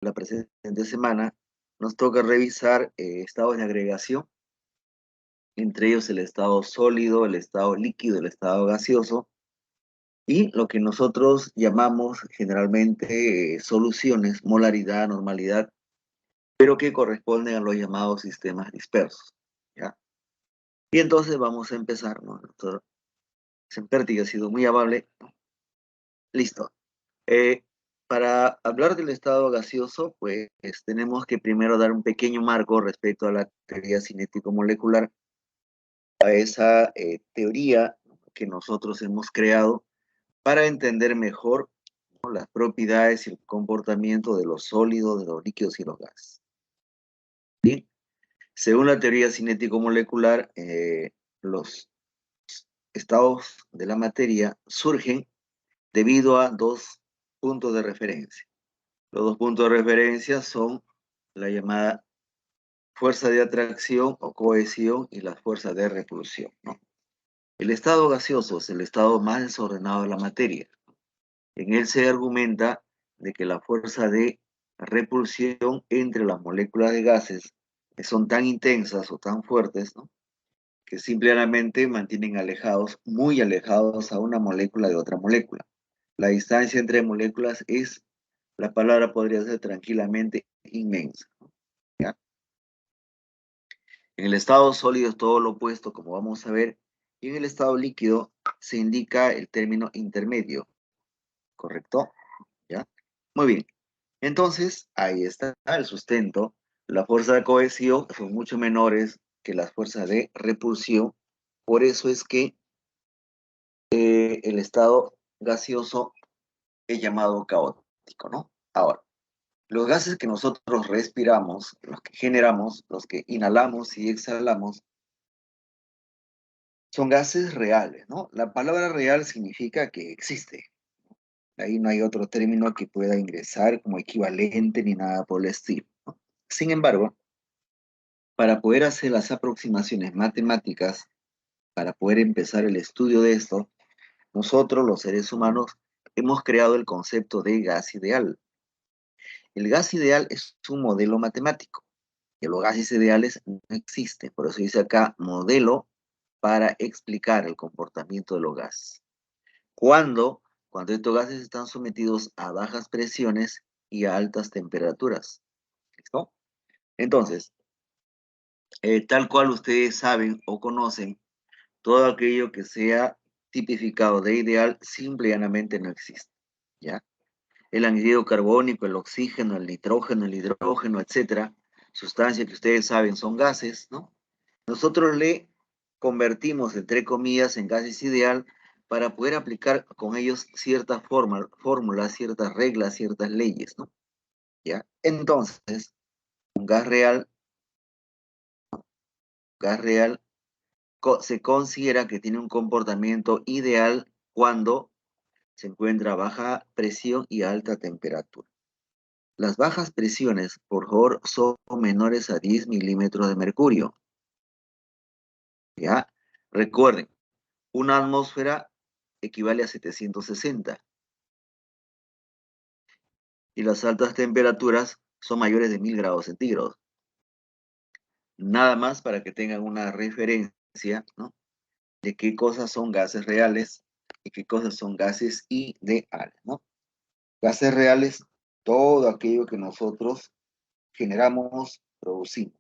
la presente semana, nos toca revisar estados de agregación, entre ellos el estado sólido, el estado líquido, el estado gaseoso, y lo que nosotros llamamos generalmente soluciones, molaridad, normalidad, pero que corresponden a los llamados sistemas dispersos, ¿ya? Y entonces vamos a empezar, ¿no? Doctor Semperti, que ha sido muy amable. Listo. Eh, para hablar del estado gaseoso, pues tenemos que primero dar un pequeño marco respecto a la teoría cinético-molecular, a esa teoría que nosotros hemos creado para entender mejor, ¿no?, las propiedades y el comportamiento de los sólidos, de los líquidos y los gases. Bien, según la teoría cinético-molecular, los estados de la materia surgen debido a dos puntos de referencia. Los dos puntos de referencia son la llamada fuerza de atracción o cohesión y la fuerza de repulsión, ¿no? El estado gaseoso es el estado más desordenado de la materia. En él se argumenta de que la fuerza de repulsión entre las moléculas de gases son tan intensas o tan fuertes, ¿no?, que simplemente mantienen alejados, muy alejados a una molécula de otra molécula. La distancia entre moléculas es, la palabra podría ser tranquilamente inmensa, ¿ya? En el estado sólido es todo lo opuesto, como vamos a ver, y en el estado líquido se indica el término intermedio, ¿correcto? ¿Ya? Muy bien. Entonces, ahí está el sustento. La fuerza de cohesión son mucho menores que las fuerzas de repulsión. Por eso es que el estado gaseoso es llamado caótico, ¿no? Ahora, los gases que nosotros respiramos, los que generamos, los que inhalamos y exhalamos, son gases reales, ¿no? La palabra real significa que existe. Ahí no hay otro término que pueda ingresar como equivalente ni nada por el estilo, ¿no? Sin embargo, para poder hacer las aproximaciones matemáticas, para poder empezar el estudio de esto, nosotros, los seres humanos, hemos creado el concepto de gas ideal. El gas ideal es un modelo matemático, que los gases ideales no existen. Por eso dice acá modelo para explicar el comportamiento de los gases. ¿Cuándo? Cuando estos gases están sometidos a bajas presiones y a altas temperaturas. ¿Listo? Entonces, tal cual ustedes saben o conocen, todo aquello que sea tipificado de ideal simple y llanamente no existe, ¿ya? El anhídrido carbónico, el oxígeno, el nitrógeno, el hidrógeno, etcétera, sustancias que ustedes saben son gases, ¿no? Nosotros le convertimos, entre comillas, en gases ideal para poder aplicar con ellos ciertas fórmulas, ciertas reglas, ciertas leyes, ¿no? ¿Ya? Entonces, un gas real se considera que tiene un comportamiento ideal cuando se encuentra a baja presión y alta temperatura. Las bajas presiones, por favor, son menores a 10 milímetros de mercurio, ¿ya? Recuerden, una atmósfera equivale a 760 y las altas temperaturas son mayores de 1000 grados centígrados. Nada más para que tengan una referencia, ¿no?, de qué cosas son gases reales y qué cosas son gases ideales, ¿no? Gases reales, todo aquello que nosotros generamos, producimos.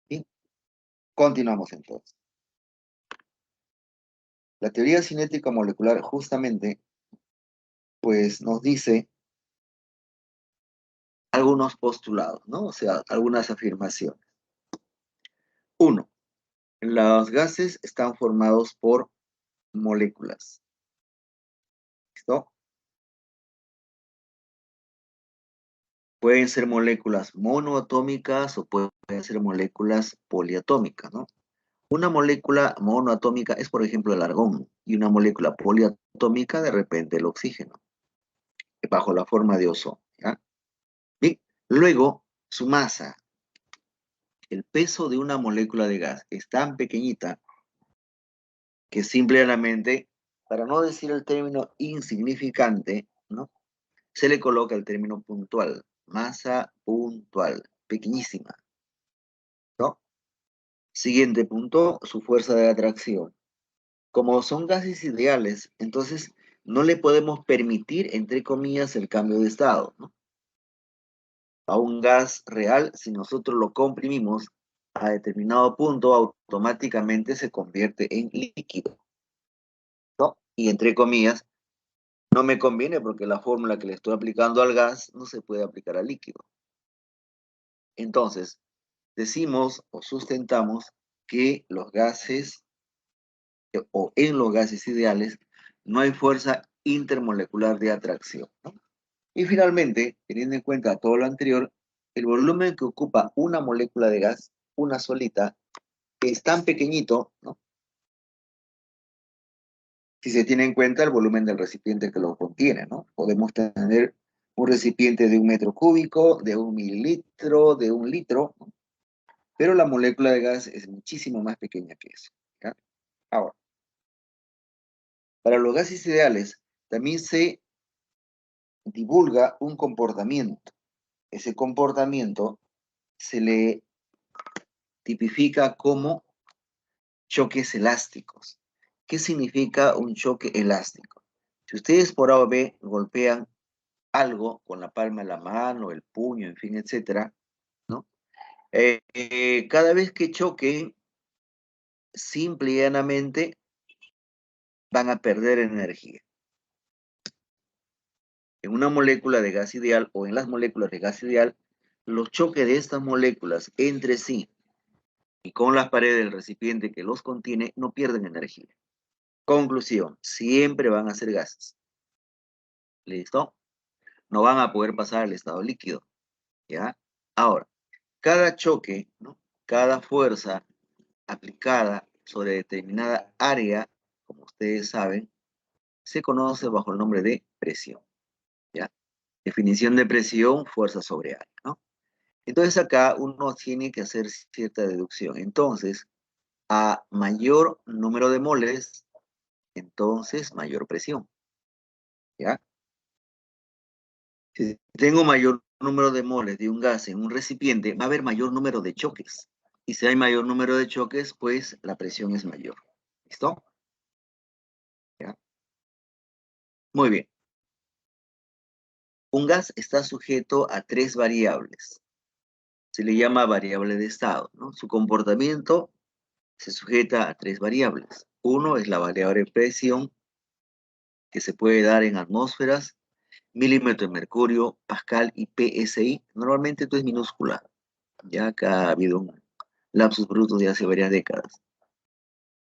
Y continuamos entonces. La teoría cinética molecular justamente, pues, nos dice algunos postulados, ¿no? O sea, algunas afirmaciones. Uno, los gases están formados por moléculas. ¿Listo? Pueden ser moléculas monoatómicas o pueden ser moléculas poliatómicas, ¿no? Una molécula monoatómica es, por ejemplo, el argón, y una molécula poliatómica, de repente, el oxígeno, bajo la forma de ozono, ¿ya? Bien, luego, su masa. El peso de una molécula de gas es tan pequeñita que simplemente, para no decir el término insignificante, ¿no?, se le coloca el término puntual, masa puntual, pequeñísima, ¿no? Siguiente punto, su fuerza de atracción. Como son gases ideales, entonces no le podemos permitir, entre comillas, el cambio de estado, ¿no? A un gas real, si nosotros lo comprimimos a determinado punto, automáticamente se convierte en líquido, ¿no? Y entre comillas, no me conviene porque la fórmula que le estoy aplicando al gas no se puede aplicar al líquido. Entonces, decimos o sustentamos que los gases o en los gases ideales no hay fuerza intermolecular de atracción, ¿no? Y finalmente, teniendo en cuenta todo lo anterior, el volumen que ocupa una molécula de gas, una solita, es tan pequeñito, ¿no? Si se tiene en cuenta el volumen del recipiente que lo contiene, ¿no? Podemos tener un recipiente de 1 metro cúbico, de 1 mililitro, de 1 litro, ¿no? Pero la molécula de gas es muchísimo más pequeña que eso, ¿ya? Ahora, para los gases ideales también se divulga un comportamiento. Ese comportamiento se le tipifica como choques elásticos. ¿Qué significa un choque elástico? Si ustedes por A o B golpean algo con la palma de la mano, el puño, en fin, etcétera, ¿no? Cada vez que choquen, simple y llanamente van a perder energía. En una molécula de gas ideal o en las moléculas de gas ideal, los choques de estas moléculas entre sí y con las paredes del recipiente que los contiene no pierden energía. Conclusión, siempre van a ser gases. ¿Listo? No van a poder pasar al estado líquido. ¿Ya? Ahora, cada choque, ¿no? Cada fuerza aplicada sobre determinada área, como ustedes saben, se conoce bajo el nombre de presión. ¿Ya? Definición de presión, fuerza sobre área, ¿no? Entonces acá uno tiene que hacer cierta deducción. Entonces, a mayor número de moles, entonces mayor presión. ¿Ya? Si tengo mayor número de moles de un gas en un recipiente, va a haber mayor número de choques. Y si hay mayor número de choques, pues la presión es mayor. ¿Listo? ¿Ya? Muy bien. Un gas está sujeto a 3 variables. Se le llama variable de estado, ¿no? Su comportamiento se sujeta a 3 variables. Uno es la variable presión, que se puede dar en atmósferas, milímetro de mercurio, pascal y PSI. Normalmente esto es minúscula. Ya acá ha habido un lapsus brutus de hace varias décadas.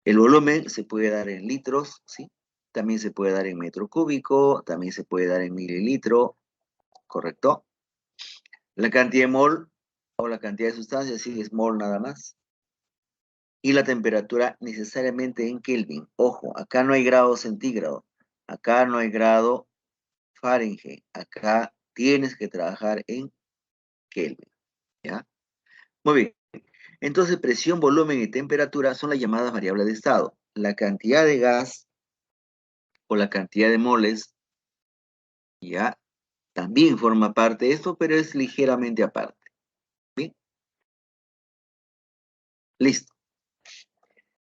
El volumen se puede dar en litros, ¿sí? También se puede dar en metro cúbico, también se puede dar en mililitro, ¿correcto? La cantidad de mol o la cantidad de sustancia, sí, es mol nada más. Y la temperatura necesariamente en Kelvin. Ojo, acá no hay grado centígrado, acá no hay grado Fahrenheit, acá tienes que trabajar en Kelvin, ¿ya? Muy bien. Entonces, presión, volumen y temperatura son las llamadas variables de estado. La cantidad de gas o la cantidad de moles, ya, también forma parte de esto, pero es ligeramente aparte. ¿Bien? Listo.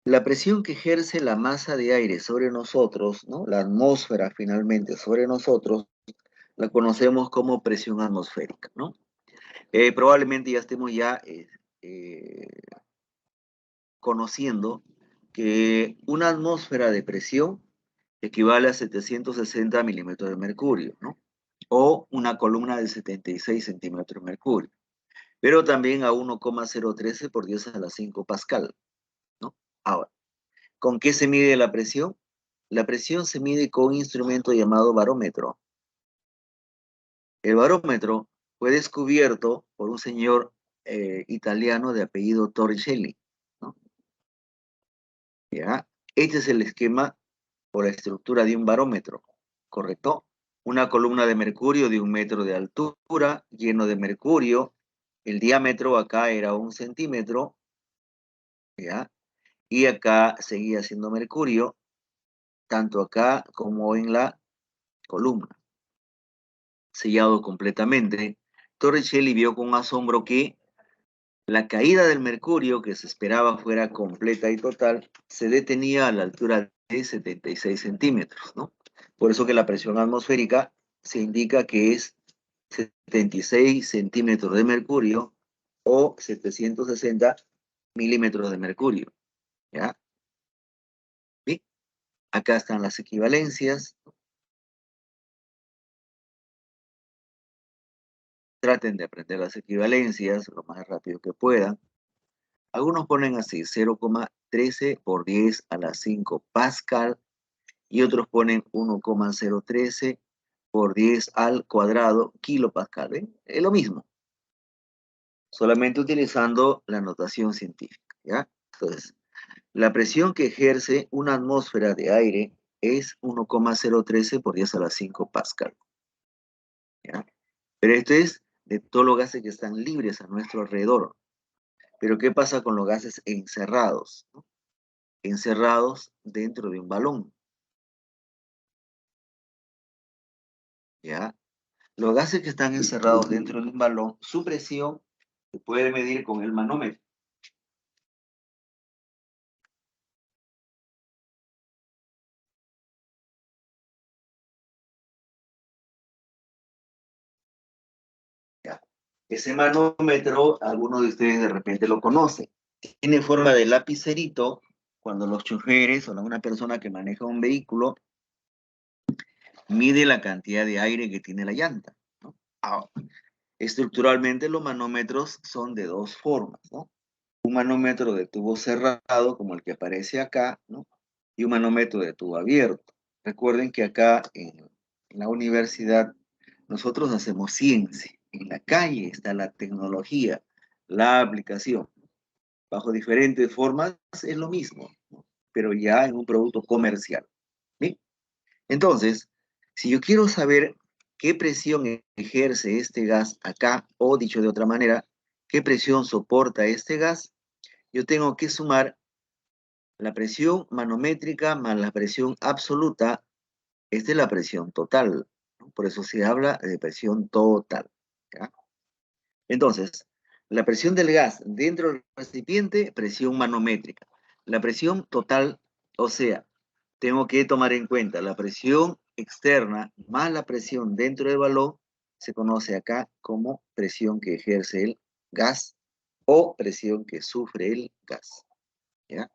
La presión que ejerce la masa de aire sobre nosotros, ¿no? La atmósfera finalmente sobre nosotros, la conocemos como presión atmosférica, ¿no? Probablemente ya estemos eh, conociendo que una atmósfera de presión equivale a 760 milímetros de mercurio, ¿no? O una columna de 76 centímetros de mercurio, pero también a 1,013 por 10 a la 5 pascal, ¿no? Ahora, ¿con qué se mide la presión? La presión se mide con un instrumento llamado barómetro. El barómetro fue descubierto por un señor italiano de apellido Torricelli, ¿no? ¿Ya? Este es el esquema o la estructura de un barómetro, ¿correcto? Una columna de mercurio de 1 metro de altura, lleno de mercurio. El diámetro acá era 1 centímetro, ¿ya? Y acá seguía siendo mercurio, tanto acá como en la columna. sellado completamente, Torricelli vio con asombro que la caída del mercurio, que se esperaba fuera completa y total, se detenía a la altura de 76 centímetros, ¿no? Por eso que la presión atmosférica se indica que es 76 centímetros de mercurio o 760 milímetros de mercurio, ¿ya? Bien, acá están las equivalencias. Traten de aprender las equivalencias lo más rápido que puedan. Algunos ponen así, 0,13 por 10 a la 5 Pascal, y otros ponen 1,013 por 10 al cuadrado kilopascal. ¿Ven? Es lo mismo, solamente utilizando la notación científica, ¿ya? Entonces, la presión que ejerce una atmósfera de aire es 1,013 por 10 a la 5 Pascal, ¿ya? Pero esto es de todos los gases que están libres a nuestro alrededor. Pero ¿qué pasa con los gases encerrados, ¿no? Encerrados dentro de un balón, ¿ya? Los gases que están encerrados dentro de un balón, su presión se puede medir con el manómetro. ¿Ya? Ese manómetro, algunos de ustedes de repente lo conocen. Tiene forma de lapicerito cuando los choferes o una persona que maneja un vehículo mide la cantidad de aire que tiene la llanta, ¿no? Ahora, estructuralmente los manómetros son de dos formas, ¿no? Un manómetro de tubo cerrado, como el que aparece acá, ¿no? Y un manómetro de tubo abierto. Recuerden que acá en la universidad nosotros hacemos ciencia. En la calle está la tecnología, la aplicación. Bajo diferentes formas es lo mismo, ¿no? Pero ya en un producto comercial. ¿Sí? Entonces, si yo quiero saber qué presión ejerce este gas acá, o dicho de otra manera, qué presión soporta este gas, yo tengo que sumar la presión manométrica más la presión absoluta. Esta es la presión total, ¿no? Por eso se habla de presión total, ¿ya? Entonces, la presión del gas dentro del recipiente, presión manométrica. La presión total, o sea, tengo que tomar en cuenta la presión externa más la presión dentro del balón, se conoce acá como presión que ejerce el gas o presión que sufre el gas, ¿ya?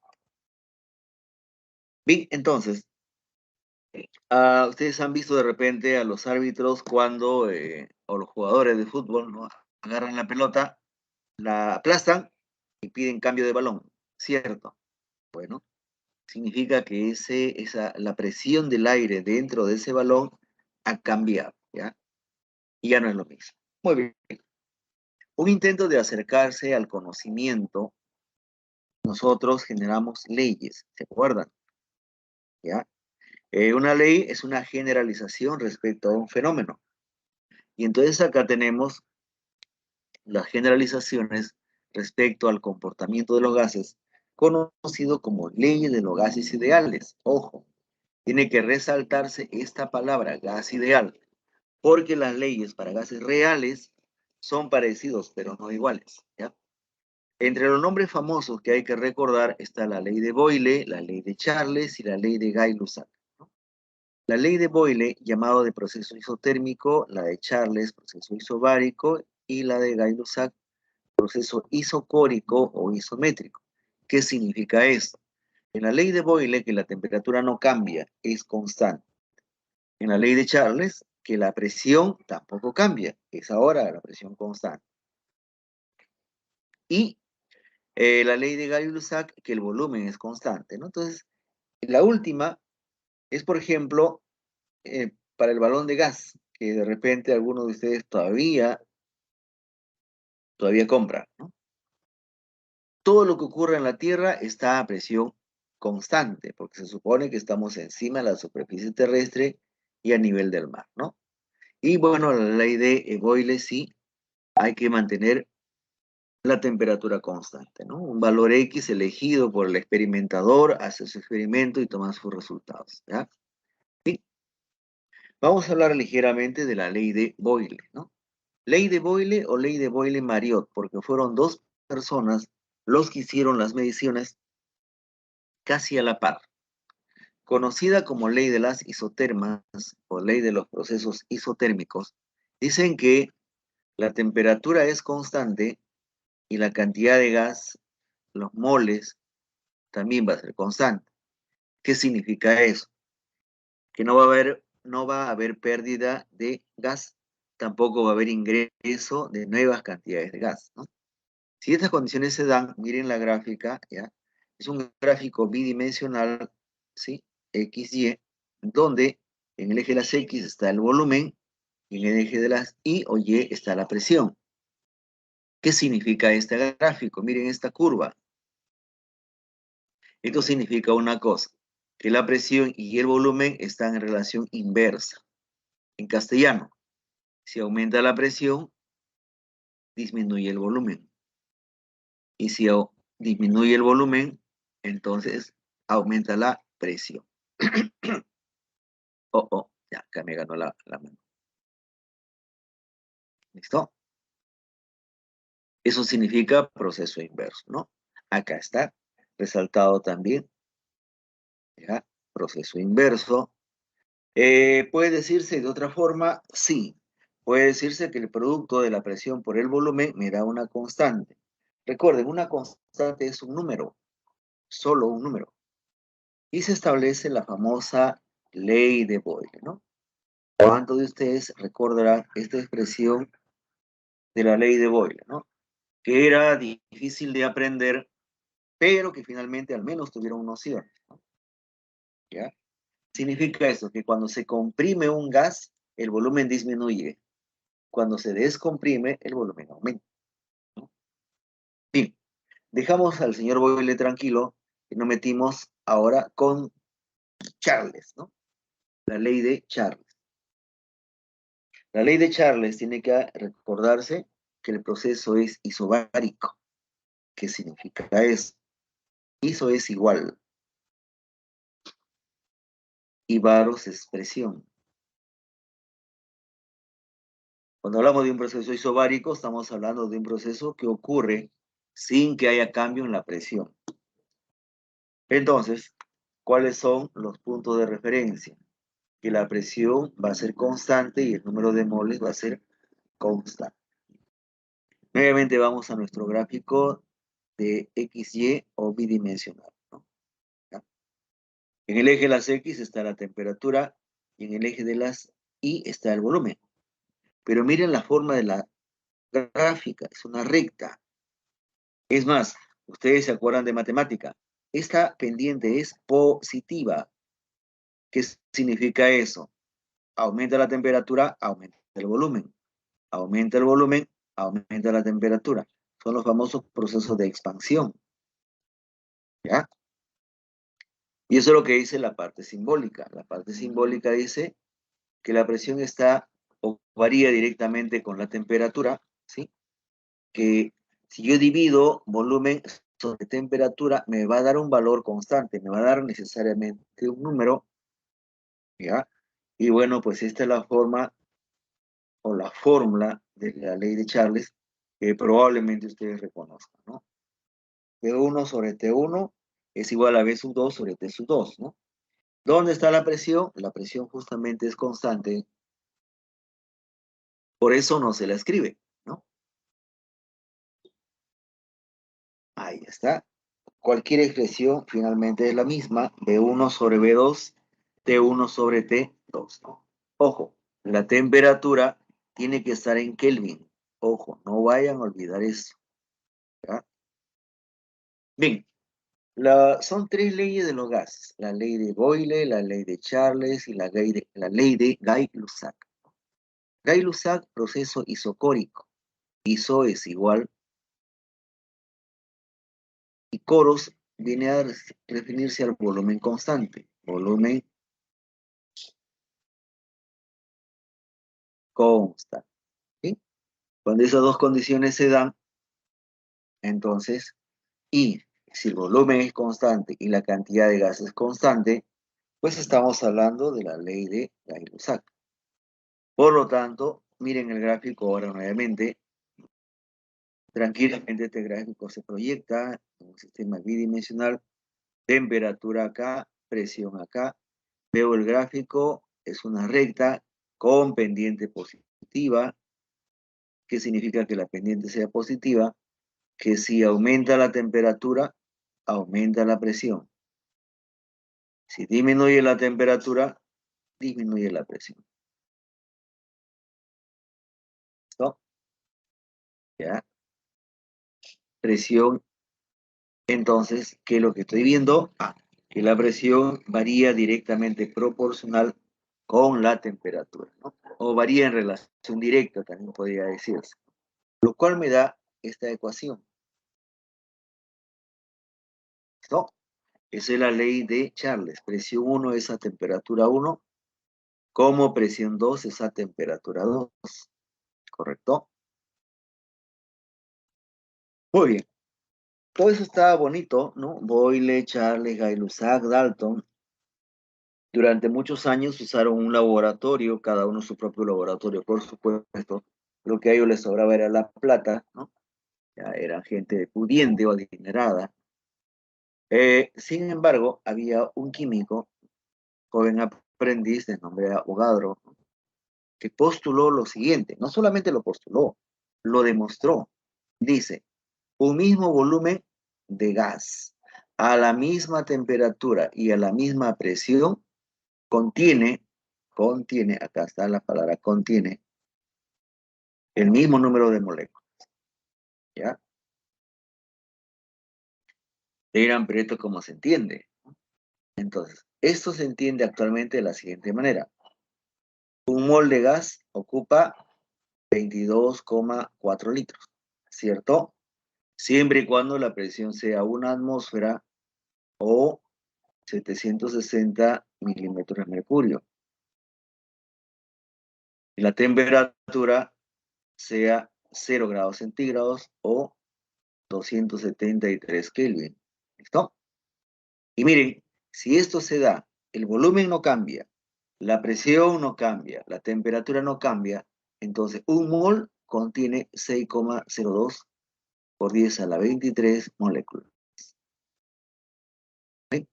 Bien, entonces, ustedes han visto de repente a los árbitros cuando, o los jugadores de fútbol, ¿no? Agarran la pelota, la aplastan y piden cambio de balón, ¿cierto? Bueno, significa que la presión del aire dentro de ese balón ha cambiado, ¿ya? Y ya no es lo mismo. Muy bien. Un intento de acercarse al conocimiento, nosotros generamos leyes, ¿se acuerdan? ¿Ya? Una ley es una generalización respecto a un fenómeno. Y entonces acá tenemos las generalizaciones respecto al comportamiento de los gases, conocido como leyes de los gases ideales. Ojo, tiene que resaltarse esta palabra, gas ideal, porque las leyes para gases reales son parecidos, pero no iguales, ¿ya? Entre los nombres famosos que hay que recordar está la ley de Boyle, la ley de Charles y la ley de Gay-Lussac, ¿no? La ley de Boyle, llamado de proceso isotérmico, la de Charles, proceso isobárico, y la de Gay-Lussac, proceso isocórico o isométrico. ¿Qué significa esto? En la ley de Boyle, que la temperatura no cambia, es constante. En la ley de Charles, que la presión tampoco cambia, es ahora la presión constante. Y la ley de Gay-Lussac, que el volumen es constante, ¿no? Entonces, la última es, por ejemplo, para el balón de gas, que de repente algunos de ustedes todavía compran, ¿no? Todo lo que ocurre en la Tierra está a presión constante, porque se supone que estamos encima de la superficie terrestre y a nivel del mar, ¿no? Y bueno, la ley de Boyle sí, hay que mantener la temperatura constante, ¿no? Un valor X elegido por el experimentador hace su experimento y toma sus resultados, ¿ya? Sí. Vamos a hablar ligeramente de la ley de Boyle, ¿no? Ley de Boyle o ley de Boyle-Mariotte, porque fueron dos personas los que hicieron las mediciones casi a la par. Conocida como ley de las isotermas o ley de los procesos isotérmicos, dicen que la temperatura es constante y la cantidad de gas, los moles, también va a ser constante. ¿Qué significa eso? Que no va a haber pérdida de gas, tampoco va a haber ingreso de nuevas cantidades de gas, ¿no? Si estas condiciones se dan, miren la gráfica, ¿ya? Es un gráfico bidimensional, ¿sí? X, Y, donde en el eje de las X está el volumen y en el eje de las Y o Y está la presión. ¿Qué significa este gráfico? Miren esta curva. Esto significa una cosa, que la presión y el volumen están en relación inversa. En castellano, si aumenta la presión, disminuye el volumen. Y si disminuye el volumen, entonces aumenta la presión. Ya, acá me ganó la mano. ¿Listo? Eso significa proceso inverso, ¿no? Acá está resaltado también, ¿ya? Proceso inverso. ¿Puede decirse de otra forma? Sí. Puede decirse que el producto de la presión por el volumen me da una constante. Recuerden, una constante es un número, solo un número. Y se establece la famosa ley de Boyle, ¿no? ¿Cuántos de ustedes recordarán esta expresión de la ley de Boyle, ¿no? Que era difícil de aprender, pero que finalmente al menos tuvieron noción, ¿no? ¿Ya? Significa eso, que cuando se comprime un gas, el volumen disminuye. Cuando se descomprime, el volumen aumenta, ¿no? Bien, dejamos al señor Boyle tranquilo y nos metimos ahora con Charles, ¿no? La ley de Charles. La ley de Charles tiene que recordarse que el proceso es isobárico. ¿Qué significa eso? Iso es igual y baros es presión. Cuando hablamos de un proceso isobárico, estamos hablando de un proceso que ocurre sin que haya cambio en la presión. Entonces, ¿cuáles son los puntos de referencia? Que la presión va a ser constante y el número de moles va a ser constante. Nuevamente vamos a nuestro gráfico de XY o bidimensional, ¿no? ¿Ya? En el eje de las X está la temperatura y en el eje de las Y está el volumen. Pero miren la forma de la gráfica, es una recta. Es más, ustedes se acuerdan de matemática. Esta pendiente es positiva. ¿Qué significa eso? Aumenta la temperatura, aumenta el volumen. Aumenta el volumen, aumenta la temperatura. Son los famosos procesos de expansión, ¿ya? Y eso es lo que dice la parte simbólica. La parte simbólica dice que la presión está o varía directamente con la temperatura, ¿sí? Que si yo divido volumen sobre temperatura, me va a dar un valor constante, me va a dar necesariamente un número, ¿ya? Y bueno, pues esta es la forma o la fórmula de la ley de Charles que probablemente ustedes reconozcan, ¿no? P1 sobre T1 es igual a V sub 2 sobre T sub 2, ¿no? ¿Dónde está la presión? La presión justamente es constante, por eso no se la escribe, ¿no? Ahí está. Cualquier expresión finalmente es la misma, B1 sobre B2, T1 sobre T2, ¿no? Ojo, la temperatura tiene que estar en Kelvin. Ojo, no vayan a olvidar eso, ¿ya? Bien, son tres leyes de los gases. La ley de Boyle, la ley de Charles y la ley de Gay-Lussac. Gay-Lussac, proceso isocórico. Iso es igual. Y coros viene a referirse al volumen constante. Volumen constante. ¿Sí? Cuando esas dos condiciones se dan, entonces, y si el volumen es constante y la cantidad de gas es constante, pues estamos hablando de la ley de Gay-Lussac. Por lo tanto, miren el gráfico ahora nuevamente. Tranquilamente este gráfico se proyecta en un sistema bidimensional. Temperatura acá, presión acá. Veo el gráfico, es una recta con pendiente positiva. ¿Qué significa que la pendiente sea positiva? Que si aumenta la temperatura, aumenta la presión. Si disminuye la temperatura, disminuye la presión. ¿Listo? ¿Ya? Presión, entonces, ¿qué es lo que estoy viendo? Que la presión varía directamente proporcional con la temperatura, ¿no? O varía en relación directa, también podría decirse. Lo cual me da esta ecuación. ¿Listo? Esa es la ley de Charles. Presión 1 es a temperatura 1, como presión 2 es a temperatura 2. ¿Correcto? Muy bien. Todo eso está bonito, ¿no? Boyle, Charles, Gay-Lussac, Dalton. Durante muchos años usaron un laboratorio, cada uno su propio laboratorio, por supuesto. Lo que a ellos les sobraba era la plata, ¿no? Ya eran gente pudiente o adinerada. Sin embargo, había un químico, joven aprendiz de nombre Avogadro, que postuló lo siguiente. No solamente lo postuló, lo demostró. Dice, un mismo volumen de gas a la misma temperatura y a la misma presión contiene, acá está la palabra contiene, el mismo número de moléculas, ¿ya? Dirán, pero esto cómo se entiende. Entonces, esto se entiende actualmente de la siguiente manera. Un mol de gas ocupa 22,4 litros, ¿cierto? Siempre y cuando la presión sea una atmósfera o 760 milímetros de mercurio. Y la temperatura sea 0 grados centígrados o 273 Kelvin. ¿Listo? Y miren, si esto se da, el volumen no cambia, la presión no cambia, la temperatura no cambia, entonces un mol contiene 6,02 por 10 a la 23 moléculas. ¿Sí?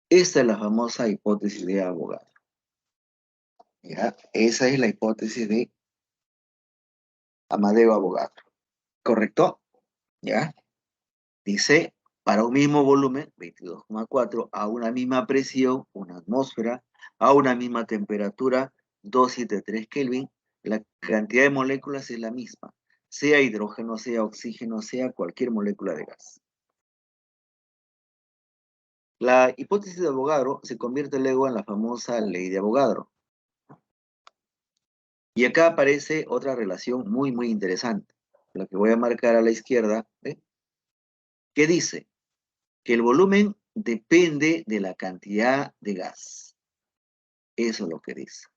Esta es la famosa hipótesis de Avogadro. ¿Ya? Esa es la hipótesis de Amadeo Avogadro. ¿Correcto? ¿Ya? Dice, para un mismo volumen, 22,4, a una misma presión, una atmósfera, a una misma temperatura, 273 Kelvin, la cantidad de moléculas es la misma, sea hidrógeno, sea oxígeno, sea cualquier molécula de gas. La hipótesis de Avogadro se convierte luego en la famosa ley de Avogadro. Y acá aparece otra relación muy interesante, la que voy a marcar a la izquierda, ¿ve? ¿Qué dice? Que el volumen depende de la cantidad de gas. Eso es lo que dice.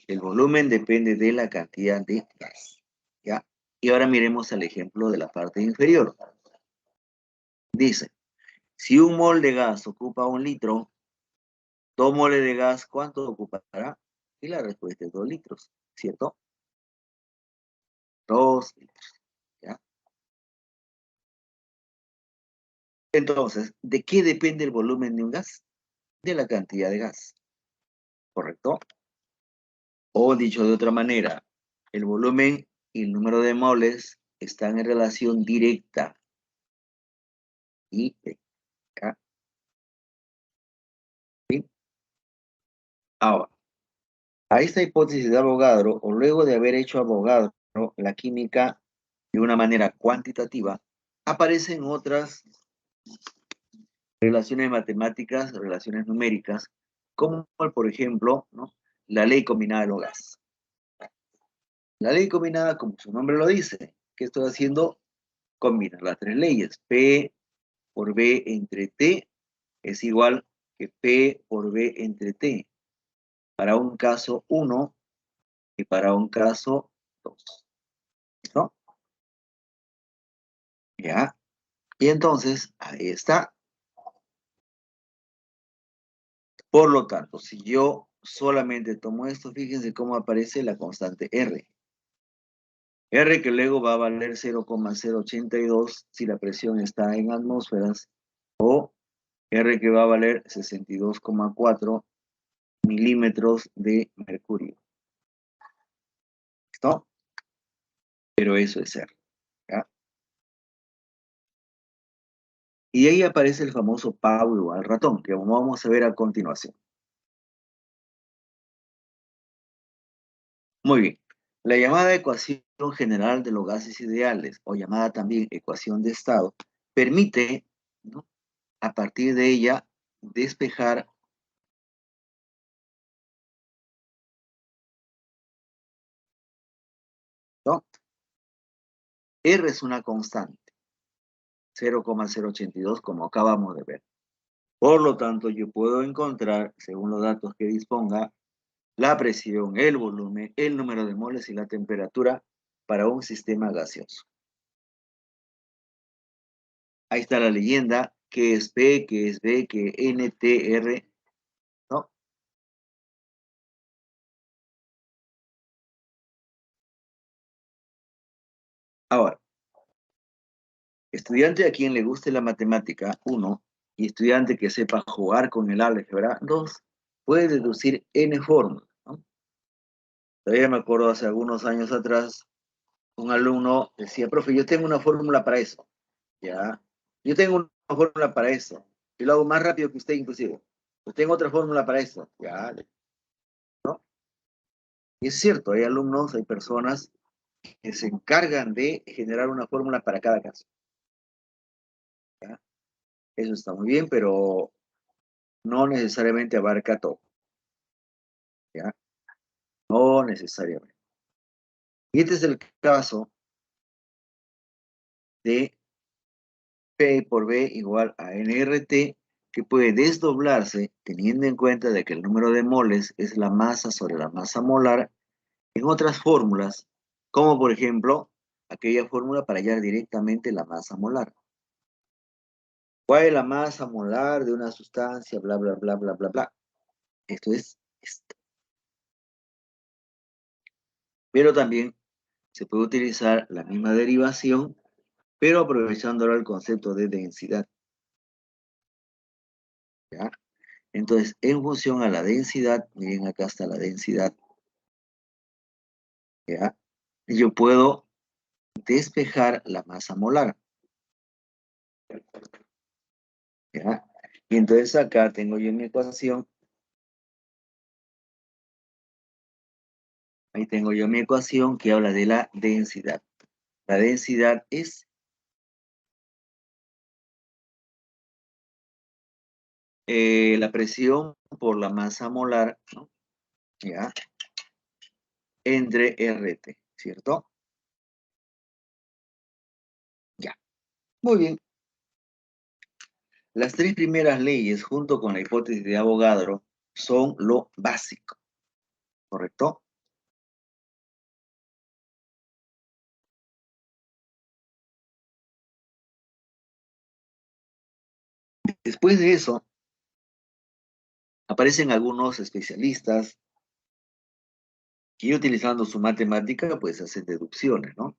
El volumen depende de la cantidad de gas. ¿Ya? Y ahora miremos el ejemplo de la parte inferior. Dice, si un mol de gas ocupa 1 litro, 2 moles de gas, ¿cuánto ocupará? Y la respuesta es 2 litros, ¿cierto? 2 litros. ¿Ya? Entonces, ¿de qué depende el volumen de un gas? De la cantidad de gas, ¿correcto? O dicho de otra manera, el volumen y el número de moles están en relación directa. Y acá, ¿sí? Ahora, a esta hipótesis de Avogadro, o luego de haber hecho Avogadro la química de una manera cuantitativa, aparecen otras relaciones matemáticas, relaciones numéricas, como por ejemplo, ¿no?, la ley combinada de los gases. La ley combinada, como su nombre lo dice, ¿qué estoy haciendo? Combinar las tres leyes. P por B entre T es igual que P por B entre T. Para un caso 1 y para un caso 2. ¿No? ¿Ya? Y entonces, ahí está. Por lo tanto, si yo solamente tomo esto, fíjense cómo aparece la constante R. R que luego va a valer 0,082 si la presión está en atmósferas, o R que va a valer 62,4 milímetros de mercurio. ¿Listo? Pero eso es R. ¿Ya? Y ahí aparece el famoso Pau igual ratón, que vamos a ver a continuación. Muy bien. La llamada ecuación general de los gases ideales, o llamada también ecuación de estado, permite, ¿no?, a partir de ella despejar, ¿no? R es una constante, 0,082, como acabamos de ver. Por lo tanto, yo puedo encontrar, según los datos que disponga, la presión, el volumen, el número de moles y la temperatura para un sistema gaseoso. Ahí está la leyenda, que es P, que es B, que N, T, R, ¿no? Ahora, estudiante a quien le guste la matemática, 1, y estudiante que sepa jugar con el álgebra, 2, puede deducir N fórmulas, ¿no? Todavía me acuerdo hace algunos años atrás, un alumno decía, profe, yo tengo una fórmula para eso, ¿ya? Yo tengo una fórmula para eso, y lo hago más rápido que usted inclusive. Pues tengo otra fórmula para eso, ¿ya? ¿No? Y es cierto, hay alumnos, hay personas que se encargan de generar una fórmula para cada caso, ¿ya? Eso está muy bien, pero no necesariamente abarca todo, ¿ya? No necesariamente. Y este es el caso de P por B igual a nRT, que puede desdoblarse teniendo en cuenta de que el número de moles es la masa sobre la masa molar en otras fórmulas, como por ejemplo aquella fórmula para hallar directamente la masa molar. ¿Cuál es la masa molar de una sustancia? Bla, bla, bla, bla, bla, bla. Esto es esto. Pero también se puede utilizar la misma derivación, pero aprovechando ahora el concepto de densidad, ¿ya? Entonces, en función a la densidad, miren acá está la densidad, ¿ya? Yo puedo despejar la masa molar, ¿ya? Y entonces acá tengo yo mi ecuación, ahí tengo yo mi ecuación que habla de la densidad. La densidad es la presión por la masa molar, ¿no?, ¿ya?, entre RT, ¿cierto? Ya, muy bien. Las tres primeras leyes, junto con la hipótesis de Avogadro, son lo básico, ¿correcto? Después de eso, aparecen algunos especialistas que, utilizando su matemática, pues hacen deducciones, ¿no?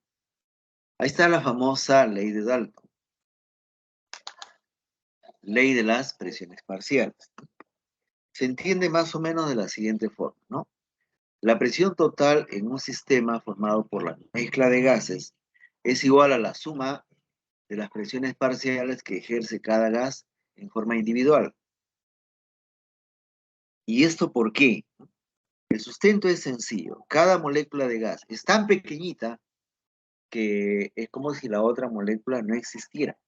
Ahí está la famosa ley de Dalton, ley de las presiones parciales. Se entiende más o menos de la siguiente forma, ¿no? La presión total en un sistema formado por la mezcla de gases es igual a la suma de las presiones parciales que ejerce cada gas en forma individual. ¿Y esto por qué? El sustento es sencillo. Cada molécula de gas es tan pequeñita que es como si la otra molécula no existiera.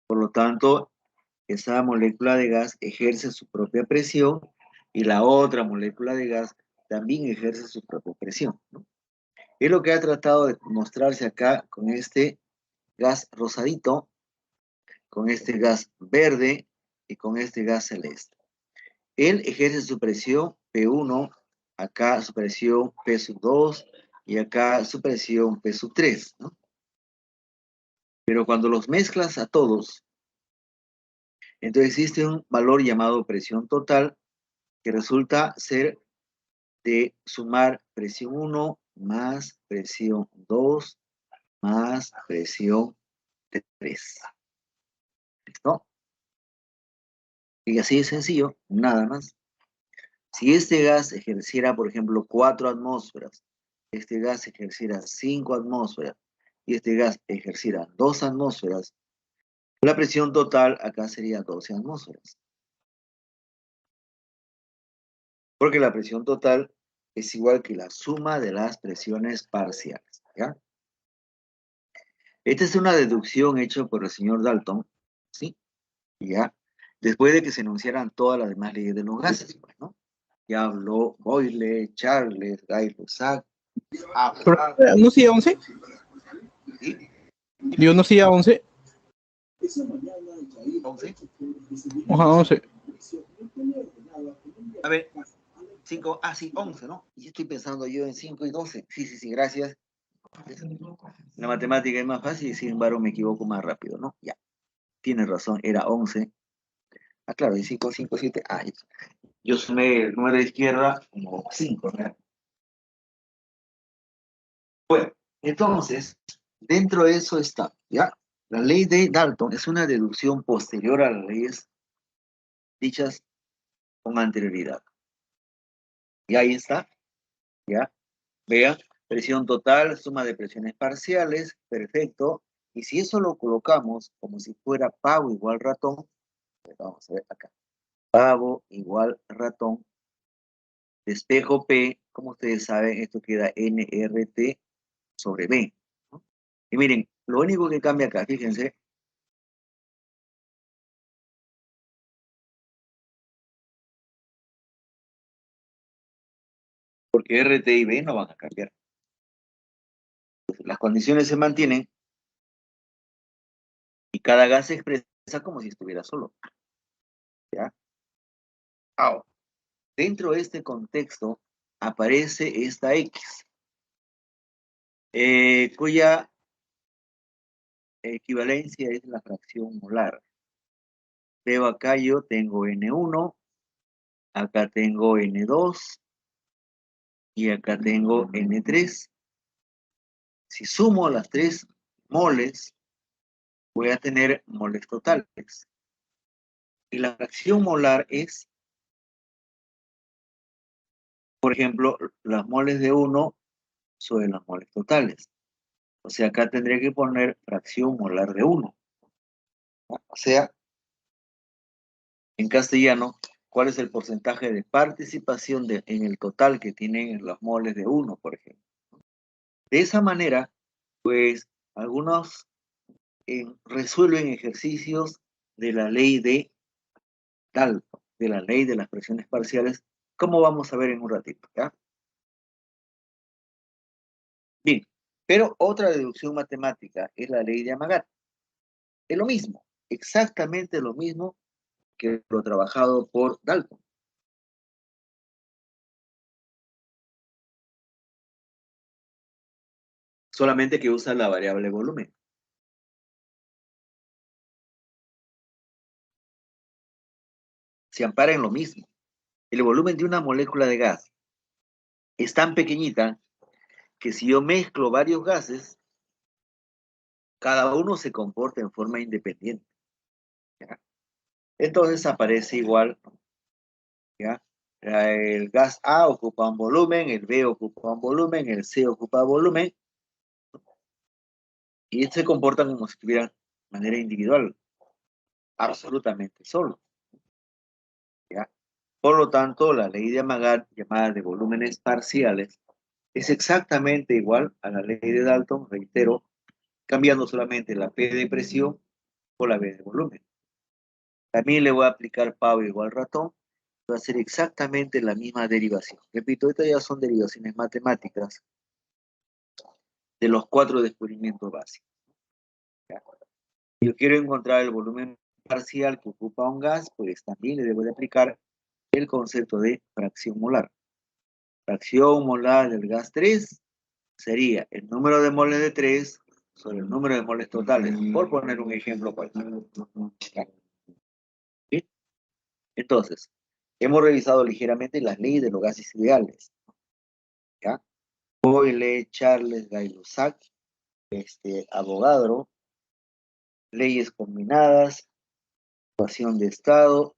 Por lo tanto, esa molécula de gas ejerce su propia presión y la otra molécula de gas también ejerce su propia presión, ¿no? Es lo que ha tratado de mostrarse acá con este gas rosadito, con este gas verde y con este gas celeste. Él ejerce su presión P1, acá su presión P2 y acá su presión P3, ¿no? Pero cuando los mezclas a todos, entonces existe un valor llamado presión total que resulta ser de sumar presión 1 más presión 2 más presión 3. ¿Listo? Y así de sencillo, nada más. Si este gas ejerciera, por ejemplo, 4 atmósferas, este gas ejerciera 5 atmósferas y este gas ejerciera 2 atmósferas, la presión total acá sería 12 atmósferas. Porque la presión total es igual que la suma de las presiones parciales, ¿ya? Esta es una deducción hecha por el señor Dalton, ¿sí? ¿Ya? Después de que se enunciaran todas las demás leyes de los gases, pues, ¿no? Ya habló Boyle, Charles, Gay-Lussac. ¿No sigue 11? ¿Sí? Yo no sigue 11. 11. Ajá, 11. A ver, 5, sí, 11, ¿no? Y estoy pensando yo en 5 y 12. Sí, gracias. La matemática es más fácil y sin embargo me equivoco más rápido, ¿no? Ya, tienes razón, era 11. Ah, claro, y 5, 5, 7. Ah, yo sumé el número de izquierda como 5, ¿no? Bueno, entonces, dentro de eso está, ¿ya? La ley de Dalton es una deducción posterior a las leyes dichas con anterioridad. Y ahí está, ¿ya? Vean, presión total, suma de presiones parciales, perfecto. Y si eso lo colocamos como si fuera pavo igual ratón, pues vamos a ver acá. Pavo igual ratón, despejo P, como ustedes saben, esto queda nRT sobre B, ¿no? Y miren, lo único que cambia acá, fíjense, porque RT y B no van a cambiar. Entonces, las condiciones se mantienen y cada gas se expresa como si estuviera solo, ¿ya? Ahora, dentro de este contexto aparece esta X, cuya equivalencia es la fracción molar. Veo acá yo tengo N1, acá tengo N2 y acá tengo N3. Si sumo las 3 moles, voy a tener moles totales. Y la fracción molar es, por ejemplo, las moles de 1 sobre las moles totales. O sea, acá tendría que poner fracción molar de 1. O sea, en castellano, ¿cuál es el porcentaje de participación en el total que tienen las moles de 1, por ejemplo? De esa manera, pues, algunos resuelven ejercicios de la ley de Dalton, de la ley de las presiones parciales, como vamos a ver en un ratito, ¿ya? Bien, pero otra deducción matemática es la ley de Amagat. Es lo mismo, exactamente lo mismo que lo trabajado por Dalton. Solamente que usa la variable volumen. Se ampara en lo mismo. El volumen de una molécula de gas es tan pequeñita que si yo mezclo varios gases, cada uno se comporta en forma independiente, ¿ya? Entonces aparece igual, ¿ya? El gas A ocupa un volumen, el B ocupa un volumen, el C ocupa volumen, y se comportan como si estuvieran de manera individual, absolutamente solo, ¿ya? Por lo tanto, la ley de Amagat, llamada de volúmenes parciales, es exactamente igual a la ley de Dalton, reitero, cambiando solamente la P de presión por la B de volumen. También le voy a aplicar Pau igual ratón, va a ser exactamente la misma derivación. Repito, estas ya son derivaciones matemáticas de los 4 descubrimientos básicos. ¿Ya? Si yo quiero encontrar el volumen parcial que ocupa un gas, pues también le debo de aplicar el concepto de fracción molar. Fracción molar del gas 3 sería el número de moles de 3 sobre el número de moles totales, por poner un ejemplo cualquiera. ¿Sí? Entonces, Hemos revisado ligeramente las leyes de los gases ideales. ¿Ya? Boyle, Charles, Gay-Lussac, Avogadro, leyes combinadas, ecuación de estado,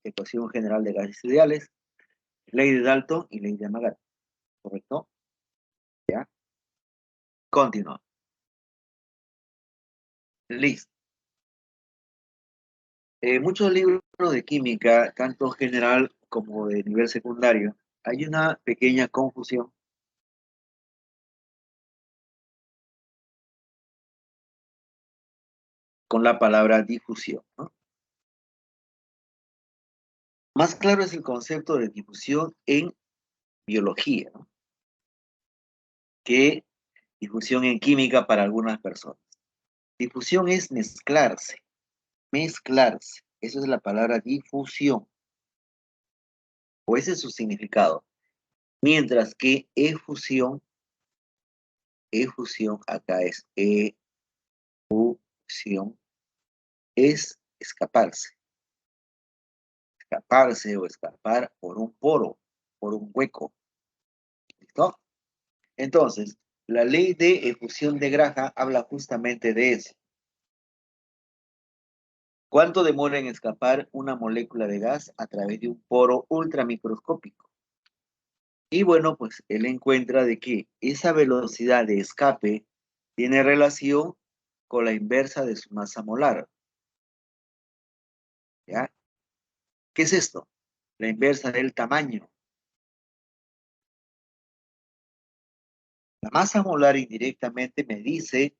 ecuación general de gases ideales, ley de Dalton y ley de Amagat. ¿Correcto? ¿Ya? Continúa. Listo. Muchos libros de química, tanto general como de nivel secundario, hay una pequeña confusión con la palabra difusión, ¿no? Más claro es el concepto de difusión en biología, ¿no?, que difusión en química para algunas personas. Difusión es mezclarse, mezclarse. Eso es la palabra difusión, o ese es su significado. Mientras que efusión acá es efusión, es escaparse. Escaparse o escapar por un poro, por un hueco. ¿Listo? Entonces, la ley de efusión de Graham habla justamente de eso. ¿Cuánto demora en escapar una molécula de gas a través de un poro ultramicroscópico? Y bueno, pues él encuentra de que esa velocidad de escape tiene relación con la inversa de su masa molar. ¿Ya? ¿Qué es esto? La inversa del tamaño. La masa molar indirectamente me dice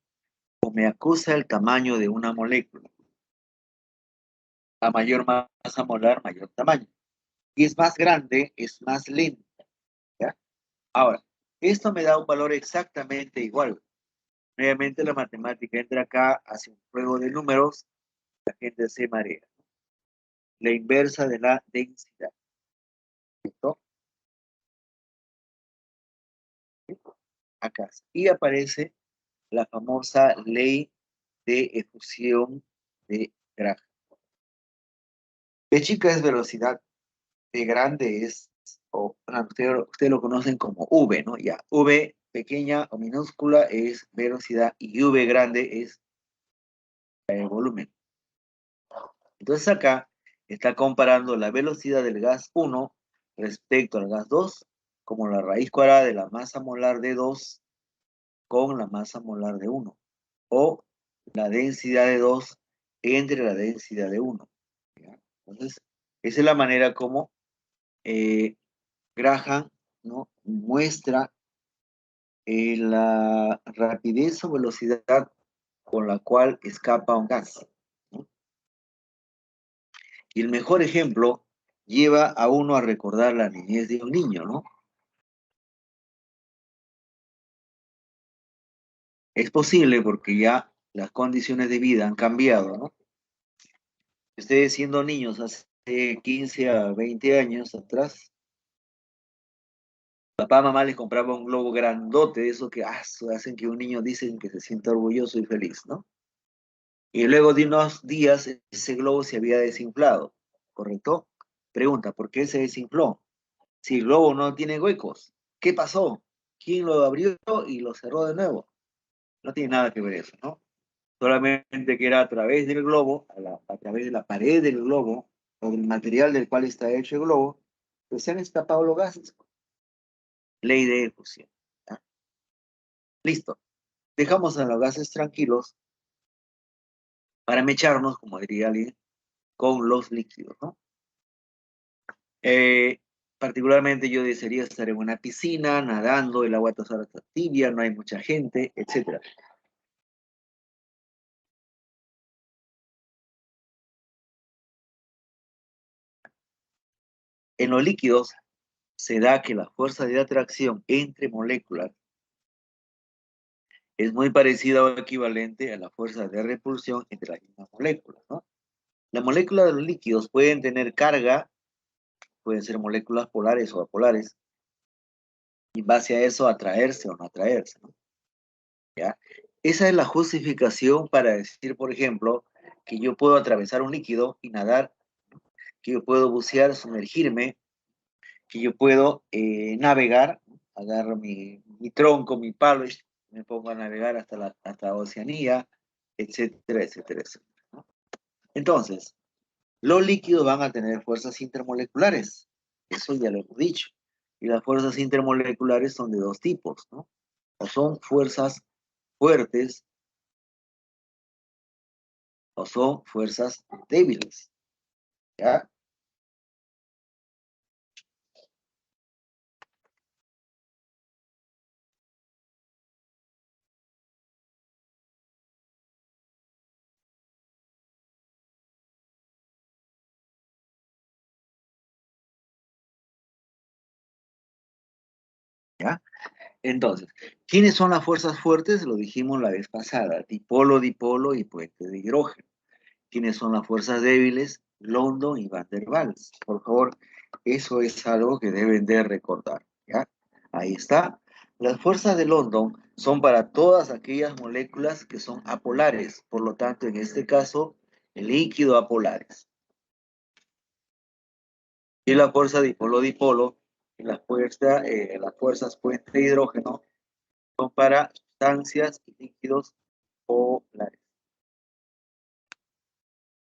o me acusa el tamaño de una molécula. A mayor masa molar, mayor tamaño. Y es más grande, es más lenta. ¿Ya? Ahora, esto me da un valor exactamente igual. Nuevamente la matemática entra acá, hace un juego de números, la gente se marea. La inversa de la densidad. ¿Listo? Acá. Y aparece la famosa ley de efusión de Graham. B chica es velocidad, B grande es, o ustedes lo conocen como V, ¿no? Ya, V pequeña o minúscula es velocidad y V grande es el volumen. Entonces acá está comparando la velocidad del gas 1 respecto al gas 2 como la raíz cuadrada de la masa molar de 2 con la masa molar de 1, o la densidad de 2 entre la densidad de 1. ¿Ya? Entonces, esa es la manera como Graham, ¿no?, muestra la rapidez o velocidad con la cual escapa un gas, ¿no? Y el mejor ejemplo lleva a uno a recordar la niñez de un niño, ¿no? Es posible porque ya las condiciones de vida han cambiado, ¿no? Ustedes siendo niños hace 15 a 20 años atrás, papá, mamá les compraba un globo grandote, de eso que hacen que un niño dicen que se sienta orgulloso y feliz, ¿no? Y luego de unos días ese globo se había desinflado, ¿correcto? Pregunta, ¿por qué se desinfló? Si el globo no tiene huecos, ¿qué pasó? ¿Quién lo abrió y lo cerró de nuevo? No tiene nada que ver eso, ¿no? Solamente que era a través del globo, a través de la pared del globo, o del material del cual está hecho el globo, pues se han escapado los gases. Ley de efusión. ¿Ya? Listo. Dejamos a los gases tranquilos para mecharnos, como diría alguien, con los líquidos, ¿no? Particularmente yo desearía estar en una piscina, nadando, el agua está tibia, no hay mucha gente, etc. En los líquidos se da que la fuerza de atracción entre moléculas es muy parecida o equivalente a la fuerza de repulsión entre las mismas moléculas, ¿no? Las moléculas de los líquidos pueden tener carga, pueden ser moléculas polares o apolares, y en base a eso atraerse o no atraerse, ¿no? ¿Ya? Esa es la justificación para decir, por ejemplo, que yo puedo atravesar un líquido y nadar, ¿no?, que yo puedo bucear, sumergirme, que yo puedo navegar, agarro mi tronco, mi palo, y me pongo a navegar hasta Oceanía, etcétera, etcétera, etcétera, ¿no? Entonces, los líquidos van a tener fuerzas intermoleculares, eso ya lo hemos dicho, y las fuerzas intermoleculares son de dos tipos, ¿no? O son fuerzas fuertes o son fuerzas débiles, ¿ya? ¿Ya? Entonces, ¿quiénes son las fuerzas fuertes? Lo dijimos la vez pasada, dipolo, dipolo y puente de hidrógeno. ¿Quiénes son las fuerzas débiles? London y Van der Waals. Por favor, eso es algo que deben de recordar, ¿ya? Ahí está. Las fuerzas de London son para todas aquellas moléculas que son apolares, por lo tanto, en este caso, el líquido apolares. Y la fuerza dipolo-dipolo, y las fuerzas puente de hidrógeno, son para sustancias y líquidos polares.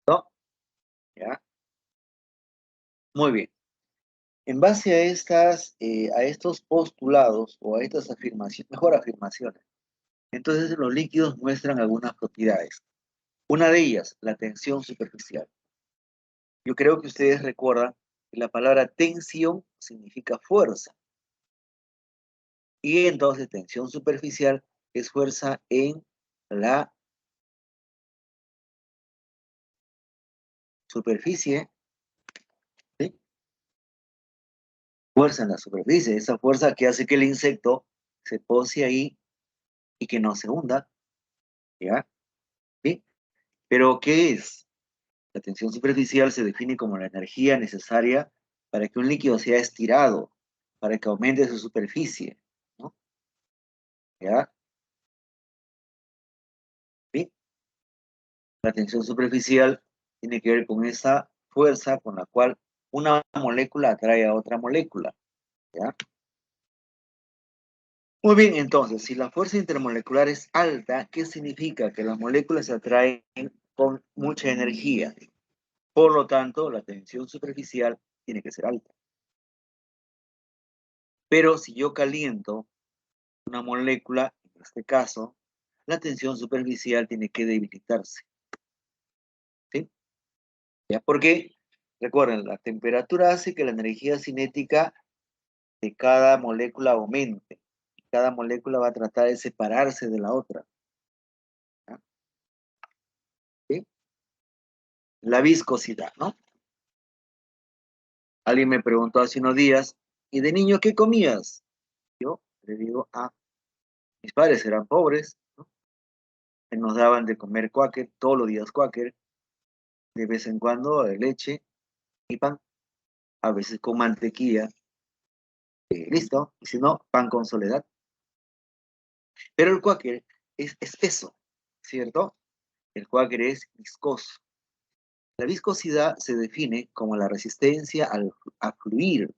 ¿No? ¿Ya? Muy bien. En base a estos postulados o a estas afirmaciones, mejor afirmaciones, entonces los líquidos muestran algunas propiedades. Una de ellas, la tensión superficial. Yo creo que ustedes recuerdan que la palabra tensión significa fuerza. Y entonces tensión superficial es fuerza en la superficie, ¿sí? Fuerza en la superficie, esa fuerza que hace que el insecto se pose ahí y que no se hunda, ¿ya? ¿Sí? Pero ¿qué es? La tensión superficial se define como la energía necesaria para que un líquido sea estirado, para que aumente su superficie, ¿no? ¿Ya? ¿Sí? La tensión superficial tiene que ver con esa fuerza con la cual una molécula atrae a otra molécula, ¿ya? Muy bien, entonces, si la fuerza intermolecular es alta, ¿qué significa? Que las moléculas se atraen con mucha energía. Por lo tanto, la tensión superficial tiene que ser alta. Pero si yo caliento una molécula, en este caso, la tensión superficial tiene que debilitarse, ¿sí? ¿Ya? Porque, recuerden, la temperatura hace que la energía cinética de cada molécula aumente. Cada molécula va a tratar de separarse de la otra, ¿ya? ¿Sí? La viscosidad, ¿no? Alguien me preguntó hace unos días, ¿y de niño qué comías? Yo le digo, mis padres eran pobres, ¿no? Que nos daban de comer cuáquer, todos los días cuáquer, de vez en cuando leche y pan, a veces con mantequilla, listo, y si no, pan con soledad. Pero el cuáquer es espeso, ¿cierto? El cuáquer es viscoso. La viscosidad se define como la resistencia a fluir,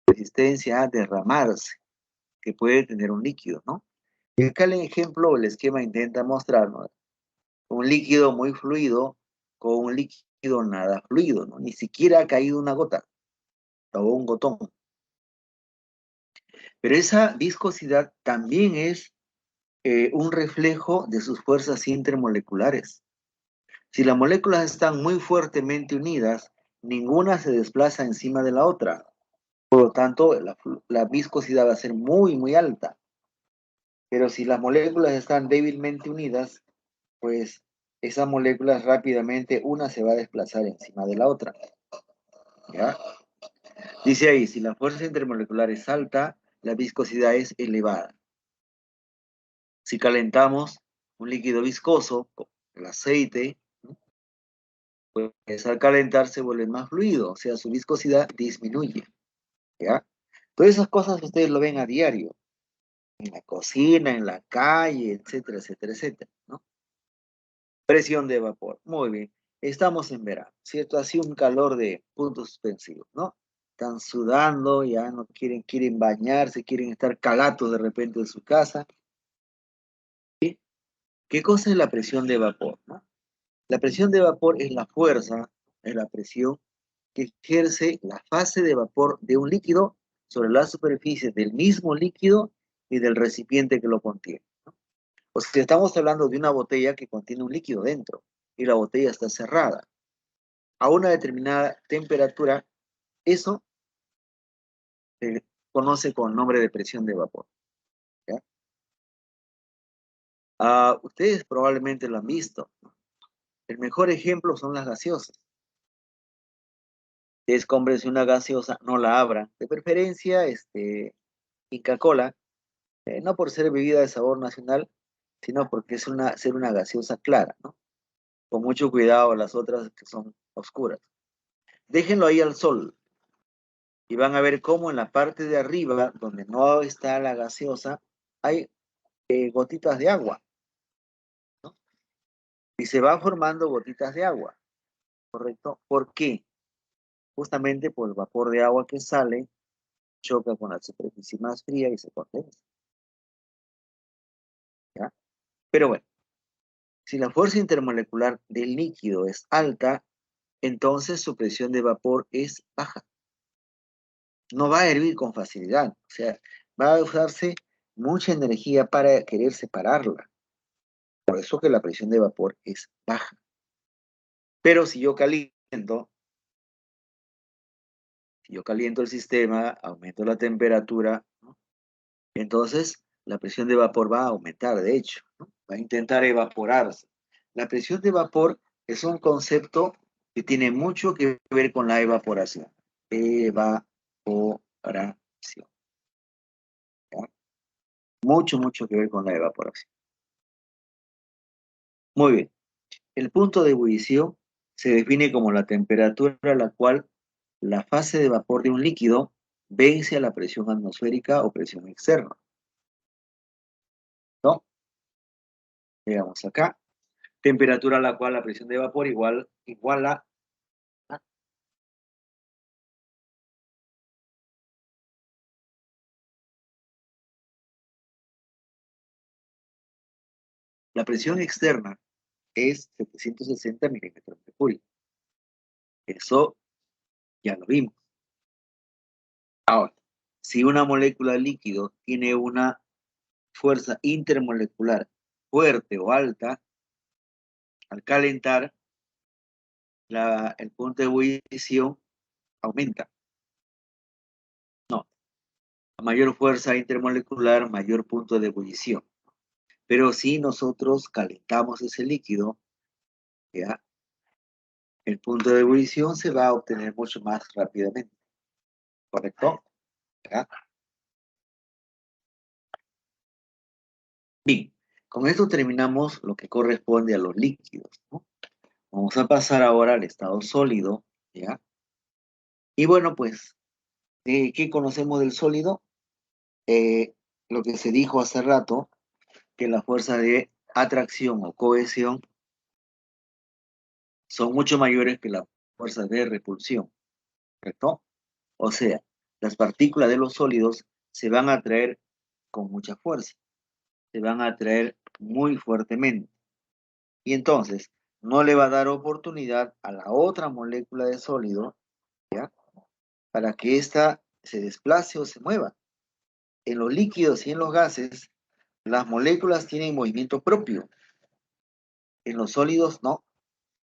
resistencia a derramarse, que puede tener un líquido, ¿no? Y acá el ejemplo, el esquema intenta mostrarnos un líquido muy fluido con un líquido nada fluido, ¿no? Ni siquiera ha caído una gota o un gotón. Pero esa viscosidad también es un reflejo de sus fuerzas intermoleculares. Si las moléculas están muy fuertemente unidas, ninguna se desplaza encima de la otra. Por lo tanto, la viscosidad va a ser muy, muy alta. Pero si las moléculas están débilmente unidas, pues esas moléculas rápidamente una se va a desplazar encima de la otra, ¿ya? Dice ahí, si la fuerza intermolecular es alta, la viscosidad es elevada. Si calentamos un líquido viscoso, como el aceite, ¿no? Pues al calentar se vuelve más fluido, o sea, su viscosidad disminuye, ¿ya? Todas esas cosas ustedes lo ven a diario, en la cocina, en la calle, etcétera, etcétera, etcétera, ¿no? Presión de vapor, muy bien. Estamos en verano, ¿cierto? Así un calor de puntos suspensivos, ¿no? Están sudando, ya no quieren bañarse, quieren estar calatos de repente en su casa. ¿Qué cosa es la presión de vapor, no? La presión de vapor es la fuerza, es la presión que ejerce la fase de vapor de un líquido sobre la superficie del mismo líquido y del recipiente que lo contiene. O sea, estamos hablando de una botella que contiene un líquido dentro y la botella está cerrada. A una determinada temperatura, eso se conoce con nombre de presión de vapor. ¿Ya? Ustedes probablemente lo han visto. El mejor ejemplo son las gaseosas. Ustedes cómprense una gaseosa, no la abran. De preferencia, Inca Cola, no por ser bebida de sabor nacional, sino porque es ser una gaseosa clara, ¿no? Con mucho cuidado las otras que son oscuras. Déjenlo ahí al sol y van a ver cómo en la parte de arriba, donde no está la gaseosa, hay gotitas de agua, ¿no? Y se van formando gotitas de agua, ¿correcto? ¿Por qué? Justamente por el vapor de agua que sale, choca con la superficie más fría y se condensa, ¿ya? Pero bueno, si la fuerza intermolecular del líquido es alta, entonces su presión de vapor es baja. No va a hervir con facilidad, o sea, va a usarse mucha energía para querer separarla. Por eso que la presión de vapor es baja. Pero si yo caliento el sistema, aumento la temperatura, ¿no? Entonces la presión de vapor va a aumentar, de hecho, ¿no? Va a intentar evaporarse. La presión de vapor es un concepto que tiene mucho que ver con la evaporación. Evaporación. ¿Ya? Mucho que ver con la evaporación. Muy bien. El punto de ebullición se define como la temperatura a la cual la fase de vapor de un líquido vence a la presión atmosférica o presión externa, ¿no? Llegamos acá. Temperatura a la cual la presión de vapor igual a la presión externa es 760 milímetros de mercurio. Eso ya lo vimos. Ahora, si una molécula de líquido tiene una fuerza intermolecular fuerte o alta, al calentar, el punto de ebullición aumenta. No, a mayor fuerza intermolecular, mayor punto de ebullición. Pero si nosotros calentamos ese líquido, ¿ya? El punto de ebullición se va a obtener mucho más rápidamente. ¿Correcto? ¿Ya? Bien, con esto terminamos lo que corresponde a los líquidos, ¿no? Vamos a pasar ahora al estado sólido, ¿ya? Y bueno, pues, ¿qué conocemos del sólido? Lo que se dijo hace rato, que la fuerza de atracción o cohesión son mucho mayores que la fuerza de repulsión, ¿correcto? O sea, las partículas de los sólidos se van a atraer con mucha fuerza, se van a atraer muy fuertemente. Y entonces, no le va a dar oportunidad a la otra molécula de sólido, ¿ya? Para que ésta se desplace o se mueva. En los líquidos y en los gases, las moléculas tienen movimiento propio. En los sólidos, no.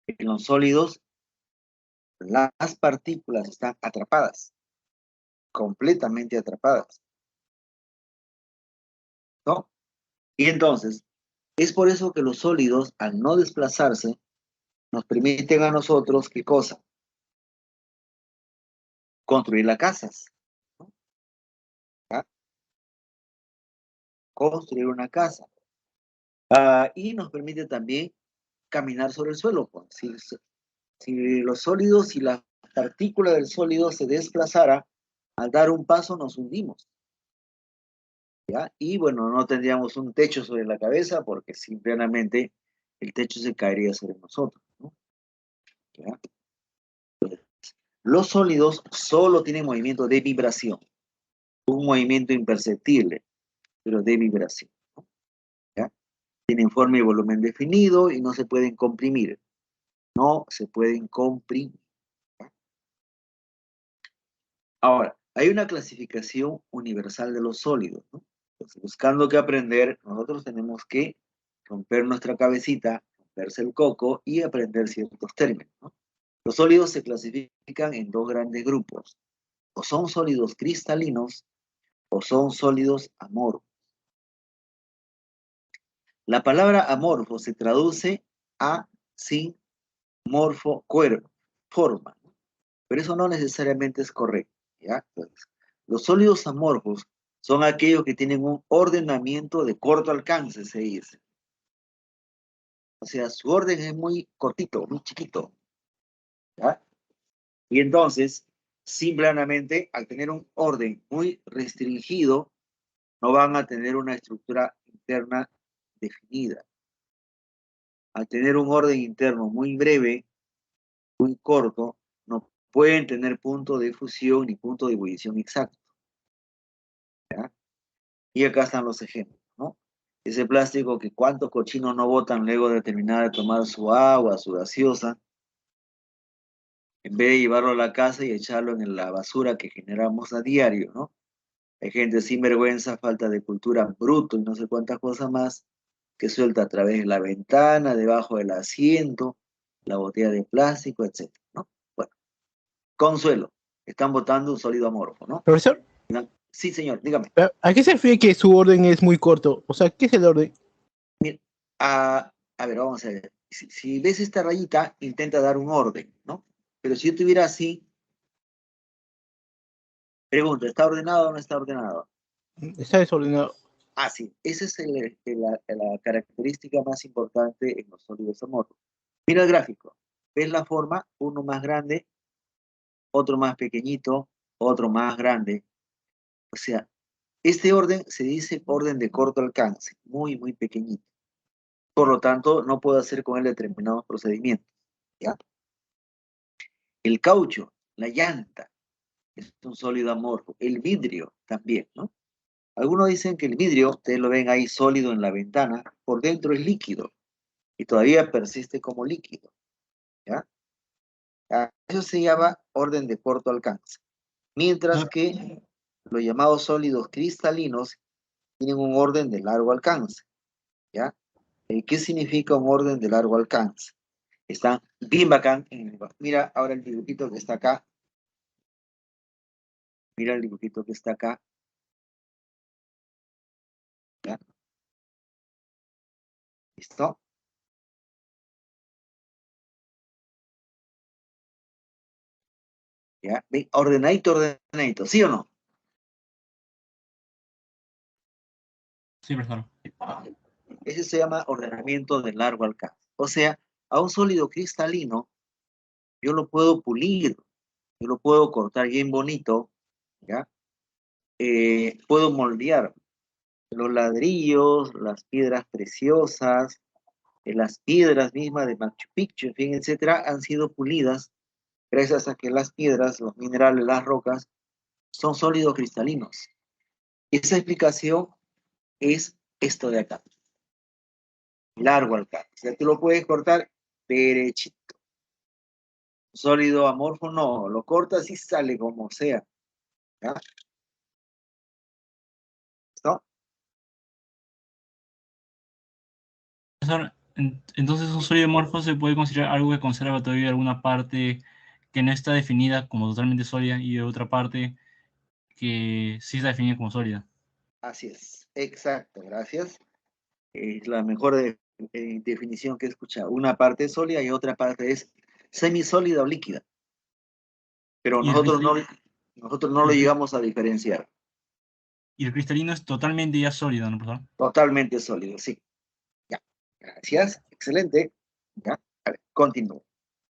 En los sólidos, las partículas están atrapadas, completamente atrapadas, ¿no? Y entonces, es por eso que los sólidos, al no desplazarse, nos permiten a nosotros, ¿qué cosa? Construir las casas, ¿no? ¿Ya? Construir una casa. Y nos permite también caminar sobre el suelo. Pues. Si los sólidos, si la partícula del sólido se desplazara, al dar un paso nos hundimos, ¿ya? Y bueno, no tendríamos un techo sobre la cabeza porque simplemente el techo se caería sobre nosotros, ¿no? ¿Ya? Los sólidos solo tienen movimiento de vibración, un movimiento imperceptible, pero de vibración. ¿Ya? Tienen forma y volumen definido y no se pueden comprimir. No se pueden comprimir. Ahora, hay una clasificación universal de los sólidos, ¿no? Entonces, buscando qué aprender, nosotros tenemos que romper nuestra cabecita, romperse el coco y aprender ciertos términos, ¿no? Los sólidos se clasifican en dos grandes grupos. O son sólidos cristalinos o son sólidos amorfos. La palabra amorfo se traduce a sin morfo, cuerpo, forma, ¿no? Pero eso no necesariamente es correcto, ¿ya? Entonces, los sólidos amorfos son aquellos que tienen un ordenamiento de corto alcance, se dice. O sea, su orden es muy cortito, muy chiquito, ¿ya? Y entonces, simplemente, al tener un orden muy restringido, no van a tener una estructura interna definida. Al tener un orden interno muy breve, muy corto, no pueden tener punto de fusión ni punto de ebullición exacto, ¿ya? Y acá están los ejemplos, ¿no? Ese plástico que cuántos cochinos no botan luego de terminar de tomar su agua, su gaseosa, en vez de llevarlo a la casa y echarlo en la basura que generamos a diario, ¿no? Hay gente sin vergüenza, falta de cultura, bruto y no sé cuántas cosas más, que suelta a través de la ventana, debajo del asiento, la botella de plástico, etcétera, ¿no? Bueno, Consuelo, están botando un sólido amorfo, ¿no? Profesor, Sí, señor, dígame. ¿a qué se refiere que su orden es muy corto? O sea, ¿qué es el orden? A ver, vamos a ver. Si ves esta rayita, intenta dar un orden, ¿no? Pero si yo tuviera así, pregunto, ¿está ordenado o no está ordenado? Está desordenado. Ah, sí, esa es la característica más importante en los sólidos amorfos. Mira el gráfico. ¿Ves la forma? Uno más grande, otro más pequeñito, otro más grande. O sea, este orden se dice orden de corto alcance, muy, muy pequeñito. Por lo tanto, no puedo hacer con él determinados procedimientos, ¿ya? El caucho, la llanta, es un sólido amorfo. El vidrio también, ¿no? Algunos dicen que el vidrio, ustedes lo ven ahí sólido en la ventana, por dentro es líquido y todavía persiste como líquido, ¿ya? Eso se llama orden de corto alcance. Mientras que los llamados sólidos cristalinos tienen un orden de largo alcance, ¿ya? ¿Qué significa un orden de largo alcance? Están bien bacán. Mira ahora el dibujito que está acá. Mira el dibujito que está acá, ¿ya? ¿Listo? ¿Ya? Ve, ordenadito, ordenadito, ¿sí o no? Sí, profesor. Ese se llama ordenamiento de largo alcance. O sea, a un sólido cristalino yo lo puedo pulir, yo lo puedo cortar bien bonito, ¿ya? Puedo moldear los ladrillos, las piedras preciosas, las piedras mismas de Machu Picchu, en fin, etcétera, han sido pulidas gracias a que las piedras, los minerales, las rocas, son sólidos cristalinos. Esa explicación es esto de acá, largo alcance. O sea, tú lo puedes cortar derechito. Sólido amorfo no, lo cortas y sale como sea. ¿Ya? ¿Listo? Profesor, entonces un sólido amorfo se puede considerar algo que conserva todavía alguna parte que no está definida como totalmente sólida y de otra parte que sí está definida como sólida. Así es, exacto, gracias. Es la mejor definición que he escuchado. Una parte es sólida y otra parte es semisólida o líquida. Pero Y el, nosotros no y lo el, llegamos a diferenciar. y el cristalino es totalmente ya sólido, ¿no, profesor? Totalmente sólido, sí. Ya. Gracias, excelente. Ya, a ver, continúo.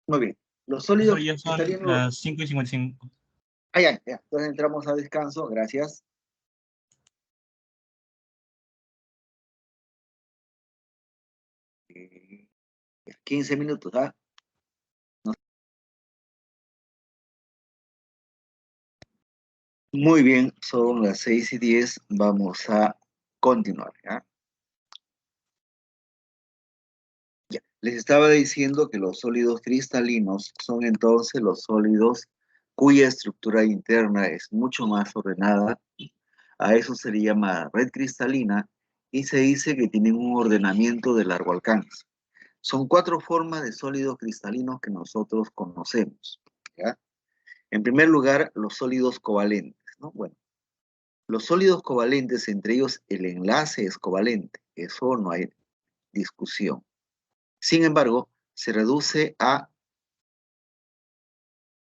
Muy bien. Los Profesor, sólidos ya son cristalinos. las 5:55. Ah, ya, ya. Entonces entramos a descanso. Gracias. 15 minutos, ¿ah? Muy bien, son las 6:10, vamos a continuar, ¿ya? Ya. Les estaba diciendo que los sólidos cristalinos son entonces los sólidos cuya estructura interna es mucho más ordenada. A eso se le llama red cristalina y se dice que tienen un ordenamiento de largo alcance. Son 4 formas de sólidos cristalinos que nosotros conocemos, ¿ya? En primer lugar, los sólidos covalentes, ¿no? Bueno, los sólidos covalentes, entre ellos el enlace es covalente, eso no hay discusión. Sin embargo, se reduce a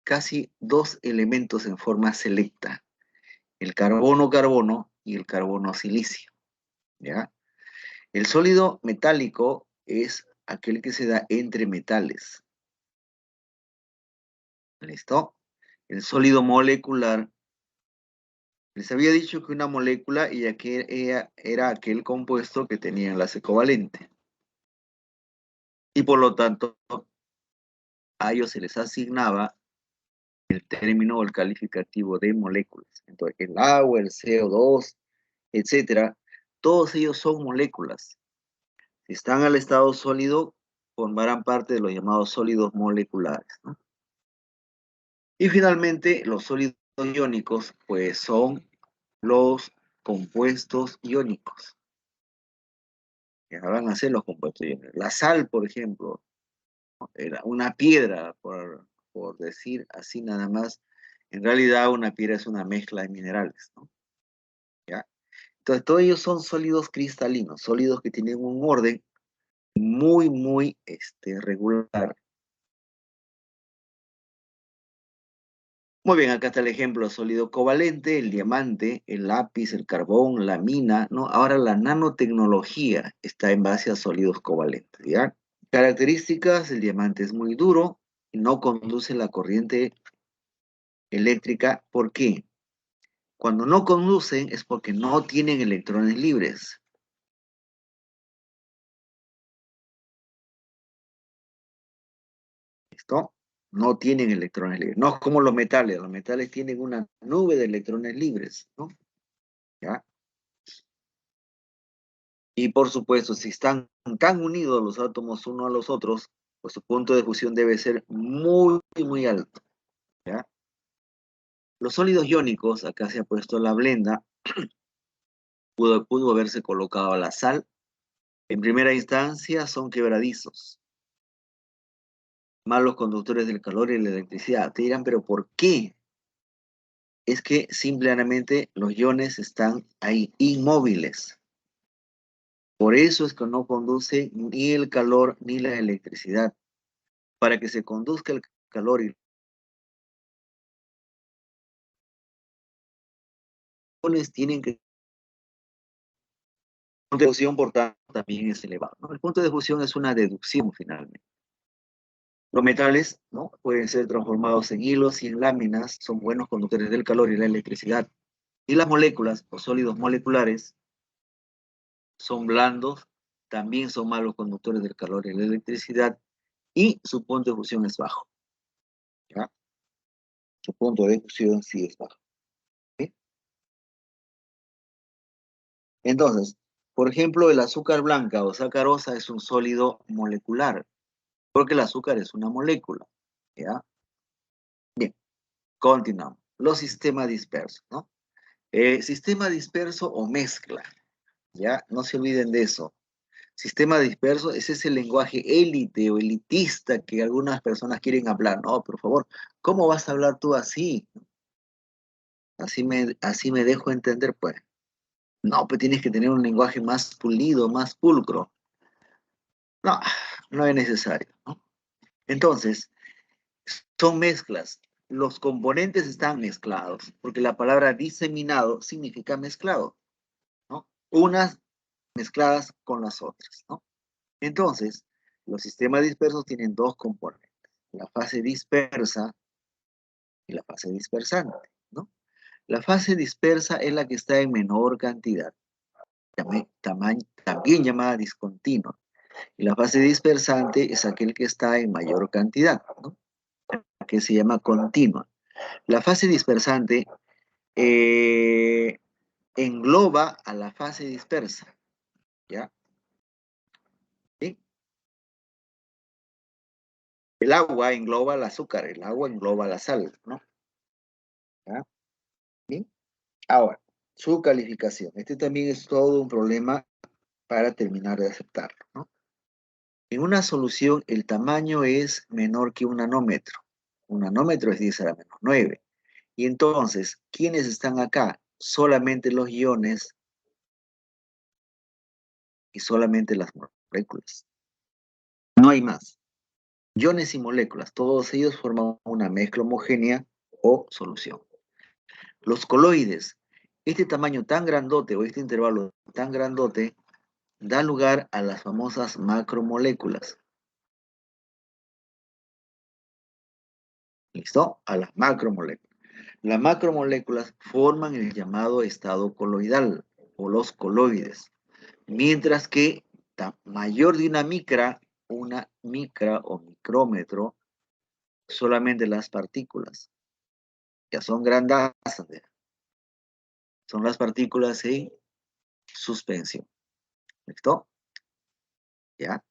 casi 2 elementos en forma selecta, el carbono-carbono y el carbono-silicio, ¿ya? El sólido metálico es aquel que se da entre metales. ¿Listo? El sólido molecular, les había dicho que una molécula y aquel era aquel compuesto que tenía enlace covalente. Y por lo tanto, a ellos se les asignaba el término o el calificativo de moléculas. Entonces, el agua, el CO2, etcétera, todos ellos son moléculas. Si están al estado sólido, formarán parte de los llamados sólidos moleculares, ¿no? Y finalmente, los sólidos iónicos, pues son los compuestos iónicos. Que van a ser los compuestos iónicos. La sal, por ejemplo, ¿no? Era una piedra, por decir así nada más. En realidad, una piedra es una mezcla de minerales, ¿no? ¿Ya? Entonces, todos ellos son sólidos cristalinos, sólidos que tienen un orden muy regular. Muy bien, acá está el ejemplo, sólido covalente, el diamante, el lápiz, el carbón, la mina, ¿no? Ahora la nanotecnología está en base a sólidos covalentes, ¿ya? Características, el diamante es muy duro y no conduce la corriente eléctrica. ¿Por qué? Cuando no conducen es porque no tienen electrones libres. ¿Listo? No tienen electrones libres. No es como los metales tienen una nube de electrones libres, ¿no? ¿Ya? Y por supuesto, si están tan unidos los átomos unos a los otros, pues su punto de fusión debe ser muy alto, ¿ya? Los sólidos iónicos, acá se ha puesto la blenda, pudo haberse colocado la sal. En primera instancia son quebradizos, malos conductores del calor y la electricidad. Te dirán, pero ¿por qué? Es que simplemente los iones están ahí inmóviles. Por eso es que no conduce ni el calor ni la electricidad. Para que se conduzca el calor y los iones tienen que... El punto de fusión, por tanto, también es elevado, ¿no? El punto de fusión es una deducción finalmente. Los metales, ¿no?, pueden ser transformados en hilos y en láminas, son buenos conductores del calor y la electricidad. Y las moléculas o sólidos moleculares son blandos, también son malos conductores del calor y la electricidad, y su punto de fusión es bajo, ¿ya? Su punto de fusión sí es bajo, ¿sí? Entonces, por ejemplo, el azúcar blanca o sacarosa es un sólido molecular, porque el azúcar es una molécula, ¿ya? Bien, continuamos. Los sistemas dispersos, ¿no? Sistema disperso o mezcla, ¿ya? No se olviden de eso. Sistema disperso es ese lenguaje élite o elitista que algunas personas quieren hablar. No, por favor, ¿cómo vas a hablar tú así? Así me dejo entender, pues. No, pues tienes que tener un lenguaje más pulido, más pulcro. No, no es necesario, ¿no? Entonces, son mezclas. Los componentes están mezclados, porque la palabra diseminado significa mezclado, ¿no? Unas mezcladas con las otras, ¿no? Entonces, los sistemas dispersos tienen dos componentes, la fase dispersa y la fase dispersante, ¿no? La fase dispersa es la que está en menor cantidad, también llamada discontinua, y la fase dispersante es aquel que está en mayor cantidad, ¿no?, que se llama continua. La fase dispersante engloba a la fase dispersa, ¿ya? ¿Sí? El agua engloba el azúcar, el agua engloba la sal, ¿no? ¿Ya? ¿Sí? Ahora, su calificación. Este también es todo un problema para terminar de aceptarlo, ¿no? En una solución, el tamaño es menor que un nanómetro. Un nanómetro es 10 a la menos 9. Y entonces, ¿quiénes están acá? Solamente los iones y solamente las moléculas. No hay más. Iones y moléculas, todos ellos forman una mezcla homogénea o solución. Los coloides, este tamaño tan grandote o este intervalo tan grandote da lugar a las famosas macromoléculas. ¿Listo? A las macromoléculas. Las macromoléculas forman el llamado estado coloidal o los coloides, mientras que mayor de una micra o micrómetro, solamente las partículas, ya son grandazas, son las partículas en suspensión. ¿Listo? ¿Ya?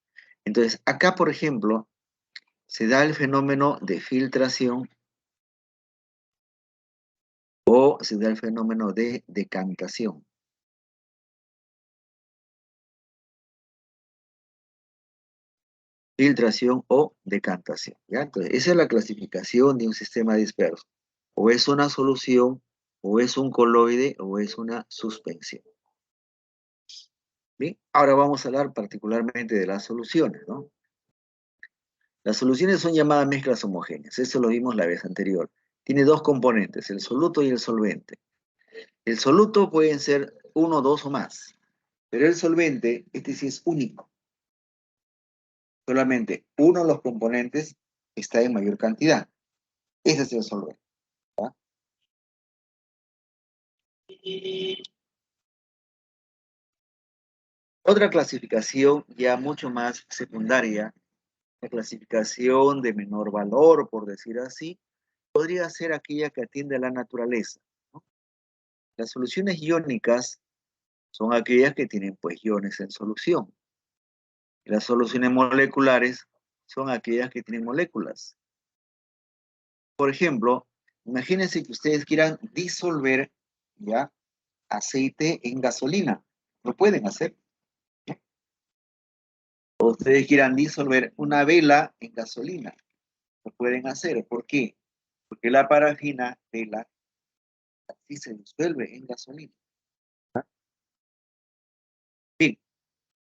Entonces, acá, por ejemplo, se da el fenómeno de filtración o se da el fenómeno de decantación. Filtración o decantación, ¿ya? Entonces, esa es la clasificación de un sistema disperso. O es una solución, o es un coloide, o es una suspensión. Bien, ahora vamos a hablar particularmente de las soluciones, ¿no? Las soluciones son llamadas mezclas homogéneas, eso lo vimos la vez anterior. Tiene dos componentes, el soluto y el solvente. El soluto pueden ser uno, dos o más, pero el solvente, este sí es único. Solamente uno de los componentes está en mayor cantidad. Ese es el solvente. ¿Ya? Otra clasificación ya mucho más secundaria, la clasificación de menor valor, por decir así, podría ser aquella que atiende a la naturaleza, ¿no? Las soluciones iónicas son aquellas que tienen pues iones en solución. Y las soluciones moleculares son aquellas que tienen moléculas. Por ejemplo, imagínense que ustedes quieran disolver, ¿ya?, aceite en gasolina. Lo pueden hacer. O ustedes quieran disolver una vela en gasolina. Lo pueden hacer. ¿Por qué? Porque la parafina, vela, así se disuelve en gasolina. Bien,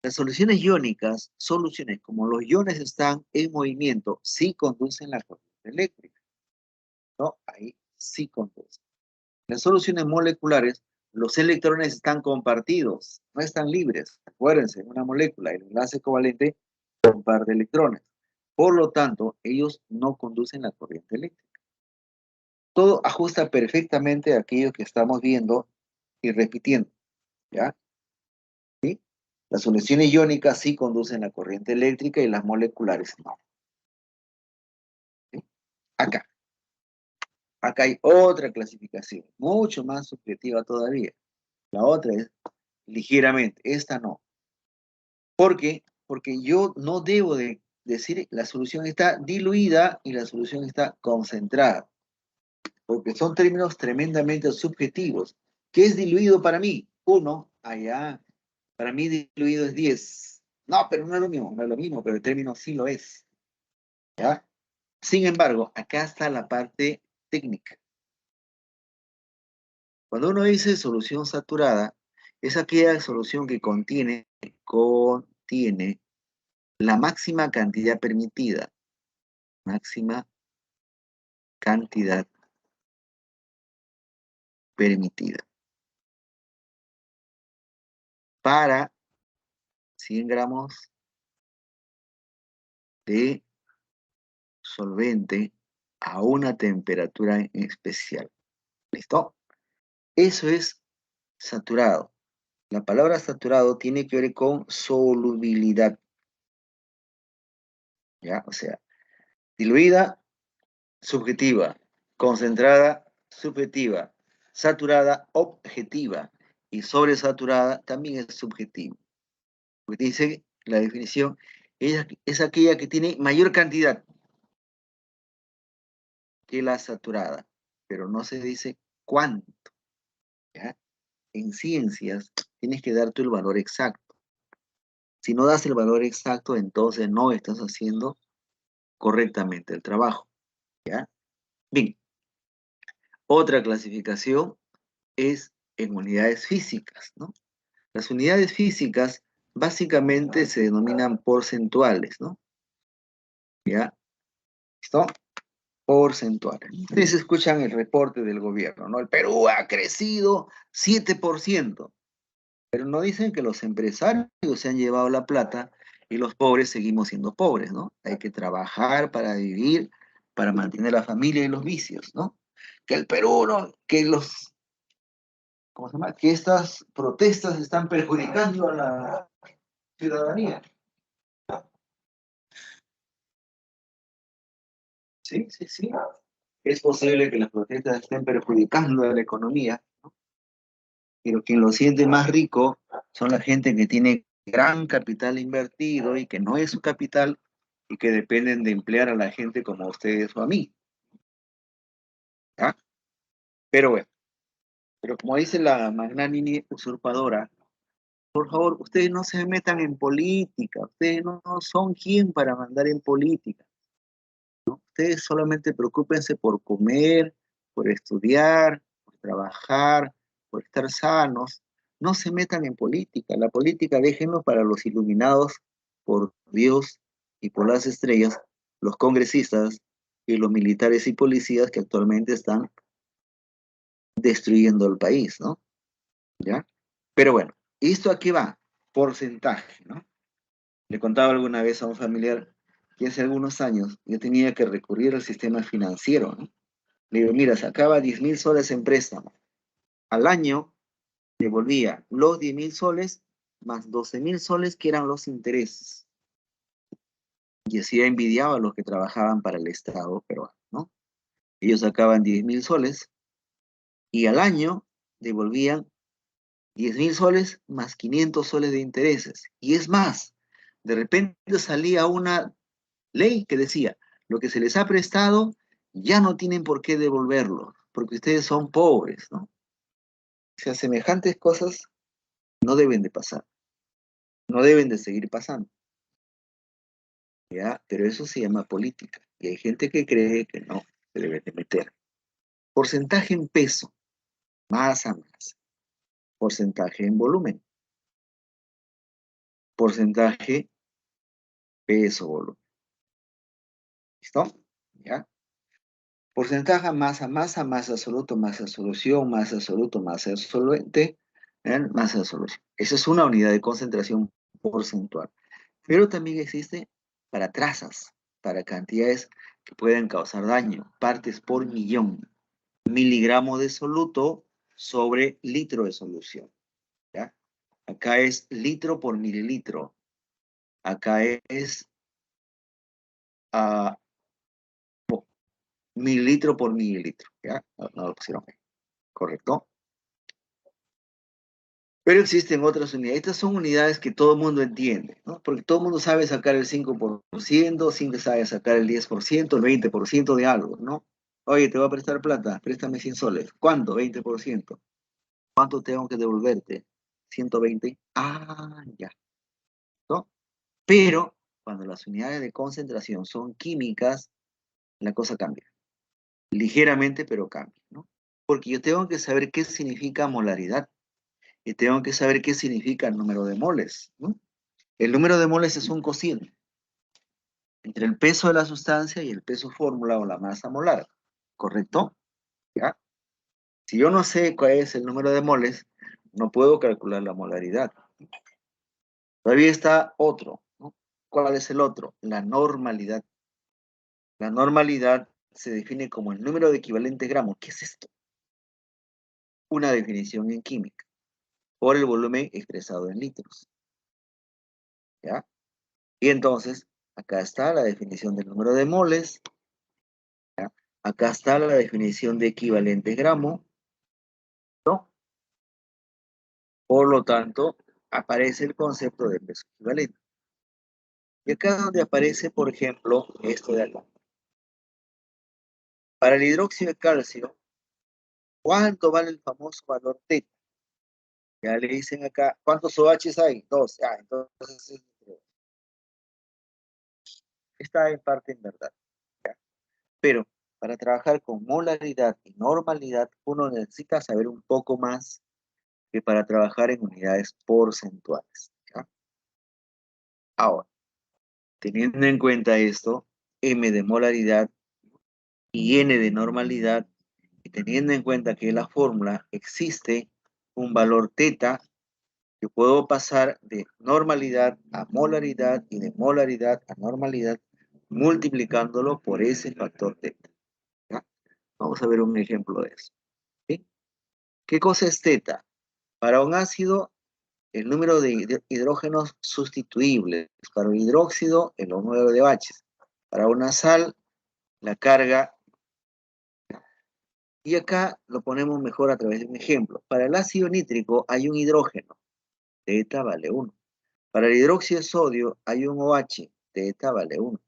las soluciones iónicas, soluciones como los iones están en movimiento, sí conducen la corriente eléctrica, ¿no? Ahí sí conducen. Las soluciones moleculares, los electrones están compartidos, no están libres. Acuérdense, una molécula, el enlace covalente, un par de electrones. Por lo tanto, ellos no conducen la corriente eléctrica. Todo ajusta perfectamente a aquello que estamos viendo y repitiendo, ¿ya? ¿Sí? Las soluciones iónicas sí conducen la corriente eléctrica y las moleculares no. ¿Sí? Acá. Acá hay otra clasificación, mucho más subjetiva todavía. La otra es ligeramente, esta no. ¿Por qué? Porque yo no debo de decir la solución está diluida y la solución está concentrada. Porque son términos tremendamente subjetivos. ¿Qué es diluido para mí? 1, allá. Para mí diluido es 10. No, pero no es lo mismo, no es lo mismo, pero el término sí lo es. ¿Ya? Sin embargo, acá está la parte técnica. Cuando uno dice solución saturada, es aquella solución que contiene la máxima cantidad permitida. Máxima cantidad permitida. Para 100 gramos de solvente a una temperatura en especial. ¿Listo? Eso es saturado. La palabra saturado tiene que ver con solubilidad. ¿Ya? O sea, diluida, subjetiva. Concentrada, subjetiva. saturada objetiva y sobresaturada también es subjetiva. Porque dice la definición, ella es aquella que tiene mayor cantidad que la saturada, pero no se dice cuánto. ¿Ya? En ciencias tienes que dar tú el valor exacto. Si no das el valor exacto, entonces no estás haciendo correctamente el trabajo. ¿Ya? Bien, otra clasificación es en unidades físicas, ¿no? Las unidades físicas básicamente se denominan porcentuales, ¿no? ¿Ya? ¿Listo? Porcentuales. Ustedes escuchan el reporte del gobierno, ¿no? El Perú ha crecido 7%, pero no dicen que los empresarios se han llevado la plata y los pobres seguimos siendo pobres, ¿no? Hay que trabajar para vivir, para mantener la familia y los vicios, ¿no? Que el Perú, ¿no? Que los, ¿cómo se llama? Que estas protestas están perjudicando a la ciudadanía. Sí, sí, sí. Es posible que las protestas estén perjudicando a la economía, pero quien lo siente más rico son la gente que tiene gran capital invertido y que no es su capital y que dependen de emplear a la gente como a ustedes o a mí. ¿Ya? Pero bueno, pero como dice la magnánime usurpadora, por favor, ustedes no se metan en política, ustedes no son quien para mandar en política. Ustedes solamente preocúpense por comer, por estudiar, por trabajar, por estar sanos. No se metan en política. La política déjenlo para los iluminados por Dios y por las estrellas, los congresistas y los militares y policías que actualmente están destruyendo el país, ¿no? ¿Ya? Pero bueno, ¿esto a qué va? Porcentaje, ¿no? Le contaba alguna vez a un familiar que hace algunos años yo tenía que recurrir al sistema financiero, ¿no? Le digo, mira, sacaba 10.000 soles en préstamo. Al año devolvía los 10.000 soles más 12.000 soles que eran los intereses. Y así envidiaba a los que trabajaban para el Estado peruano, ¿no? Ellos sacaban 10.000 soles y al año devolvían 10.000 soles más 500 soles de intereses. Y es más, de repente salía una ley que decía, lo que se les ha prestado ya no tienen por qué devolverlo, porque ustedes son pobres, ¿no? O sea, semejantes cosas no deben de pasar, no deben de seguir pasando, ¿ya? Pero eso se llama política, y hay gente que cree que no se debe de meter. Porcentaje en peso, masa, masa. Porcentaje en volumen, porcentaje, peso, volumen. ¿Listo? ¿Ya? Porcentaje, masa, masa, masa absoluto, masa solución, masa absoluto, masa solvente, masa de solución. Esa es una unidad de concentración porcentual. Pero también existe para trazas, para cantidades que pueden causar daño, partes por millón, miligramo de soluto sobre litro de solución. ¿Ya? Acá es litro por mililitro. Acá es ah, mililitro por mililitro. ¿Ya? No lo pusieron ahí. ¿Correcto? Pero existen otras unidades. Estas son unidades que todo el mundo entiende, ¿no? Porque todo el mundo sabe sacar el 5%, siempre sabe sacar el 10%, el 20% de algo, ¿no? Oye, te voy a prestar plata, préstame 100 soles. ¿Cuánto? 20%. ¿Cuánto tengo que devolverte? 120. Ah, ya, ¿no? Pero cuando las unidades de concentración son químicas, la cosa cambia. Ligeramente, pero cambia, ¿no? Porque yo tengo que saber qué significa molaridad y tengo que saber qué significa el número de moles, ¿no? El número de moles es un cociente entre el peso de la sustancia y el peso fórmula o la masa molar, ¿correcto? ¿Ya? Si yo no sé cuál es el número de moles, no puedo calcular la molaridad. Todavía está otro, ¿no? ¿Cuál es el otro? La normalidad. La normalidad se define como el número de equivalentes gramos. ¿Qué es esto? Una definición en química, por el volumen expresado en litros. ¿Ya? Y entonces, acá está la definición del número de moles. ¿Ya? Acá está la definición de equivalente gramo. Por lo tanto, aparece el concepto de peso equivalente. Y acá es donde aparece, por ejemplo, esto de acá. Para el hidróxido de calcio, ¿cuánto vale el famoso valor teta? Ya le dicen acá, ¿cuántos OHs hay? 2. Ah, entonces está en parte en verdad. ¿Ya? Pero para trabajar con molaridad y normalidad, uno necesita saber un poco más que para trabajar en unidades porcentuales. ¿Ya? Ahora, teniendo en cuenta esto, M de molaridad y N de normalidad, y teniendo en cuenta que en la fórmula existe un valor teta, yo puedo pasar de normalidad a molaridad y de molaridad a normalidad multiplicándolo por ese factor teta. ¿Ya? Vamos a ver un ejemplo de eso. ¿Sí? ¿Qué cosa es teta? Para un ácido, el número de hidrógenos sustituibles. Para un hidróxido, el número de OH. Para una sal, la carga. Y acá lo ponemos mejor a través de un ejemplo. Para el ácido nítrico hay un hidrógeno. Teta vale 1. Para el hidróxido de sodio hay un OH. Teta vale 1.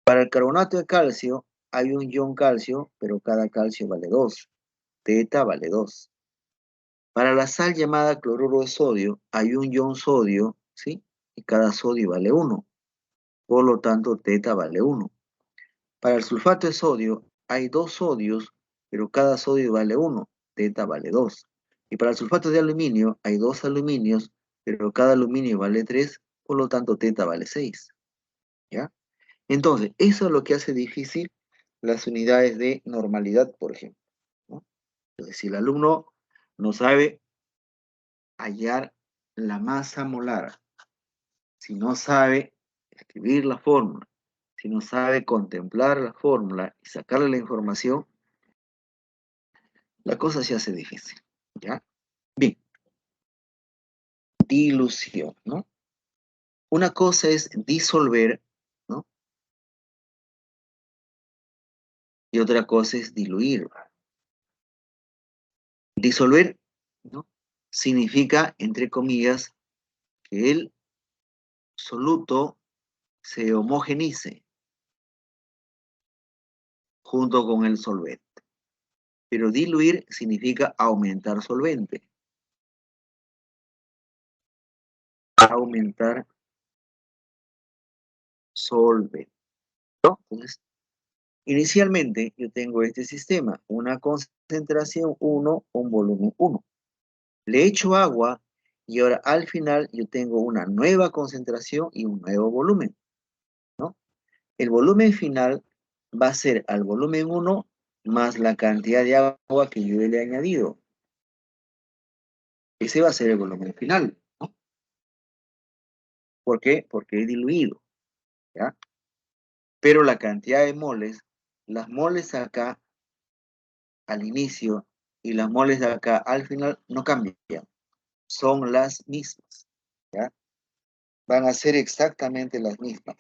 Para el carbonato de calcio hay un ion calcio, pero cada calcio vale 2. Teta vale 2. Para la sal llamada cloruro de sodio hay un ion sodio, ¿sí? Y cada sodio vale 1. Por lo tanto, teta vale 1. Para el sulfato de sodio hay 2 sodios, pero cada sodio vale 1. Teta vale 2. Y para el sulfato de aluminio hay 2 aluminios, pero cada aluminio vale 3. Por lo tanto, teta vale 6. ¿Ya? Entonces, eso es lo que hace difícil las unidades de normalidad, por ejemplo, ¿no? Entonces, si el alumno no sabe hallar la masa molar, si no sabe escribir la fórmula, si no sabe contemplar la fórmula y sacarle la información, la cosa se hace difícil, ¿ya? Bien, dilución, ¿no? Una cosa es disolver, ¿no? Y otra cosa es diluir. Disolver, ¿no? Significa, entre comillas, que el soluto se homogenice junto con el solvente. Pero diluir significa aumentar solvente. Aumentar solvente, ¿no? Entonces, inicialmente yo tengo este sistema, una concentración 1, un volumen 1. Le echo agua y ahora al final yo tengo una nueva concentración y un nuevo volumen, ¿no? El volumen final va a ser al volumen 1 más la cantidad de agua que yo le he añadido. Ese va a ser el volumen final, ¿no? ¿Por qué? Porque he diluido, ¿ya? Pero la cantidad de moles, las moles acá al inicio y las moles de acá al final no cambian, son las mismas, ¿ya? Van a ser exactamente las mismas.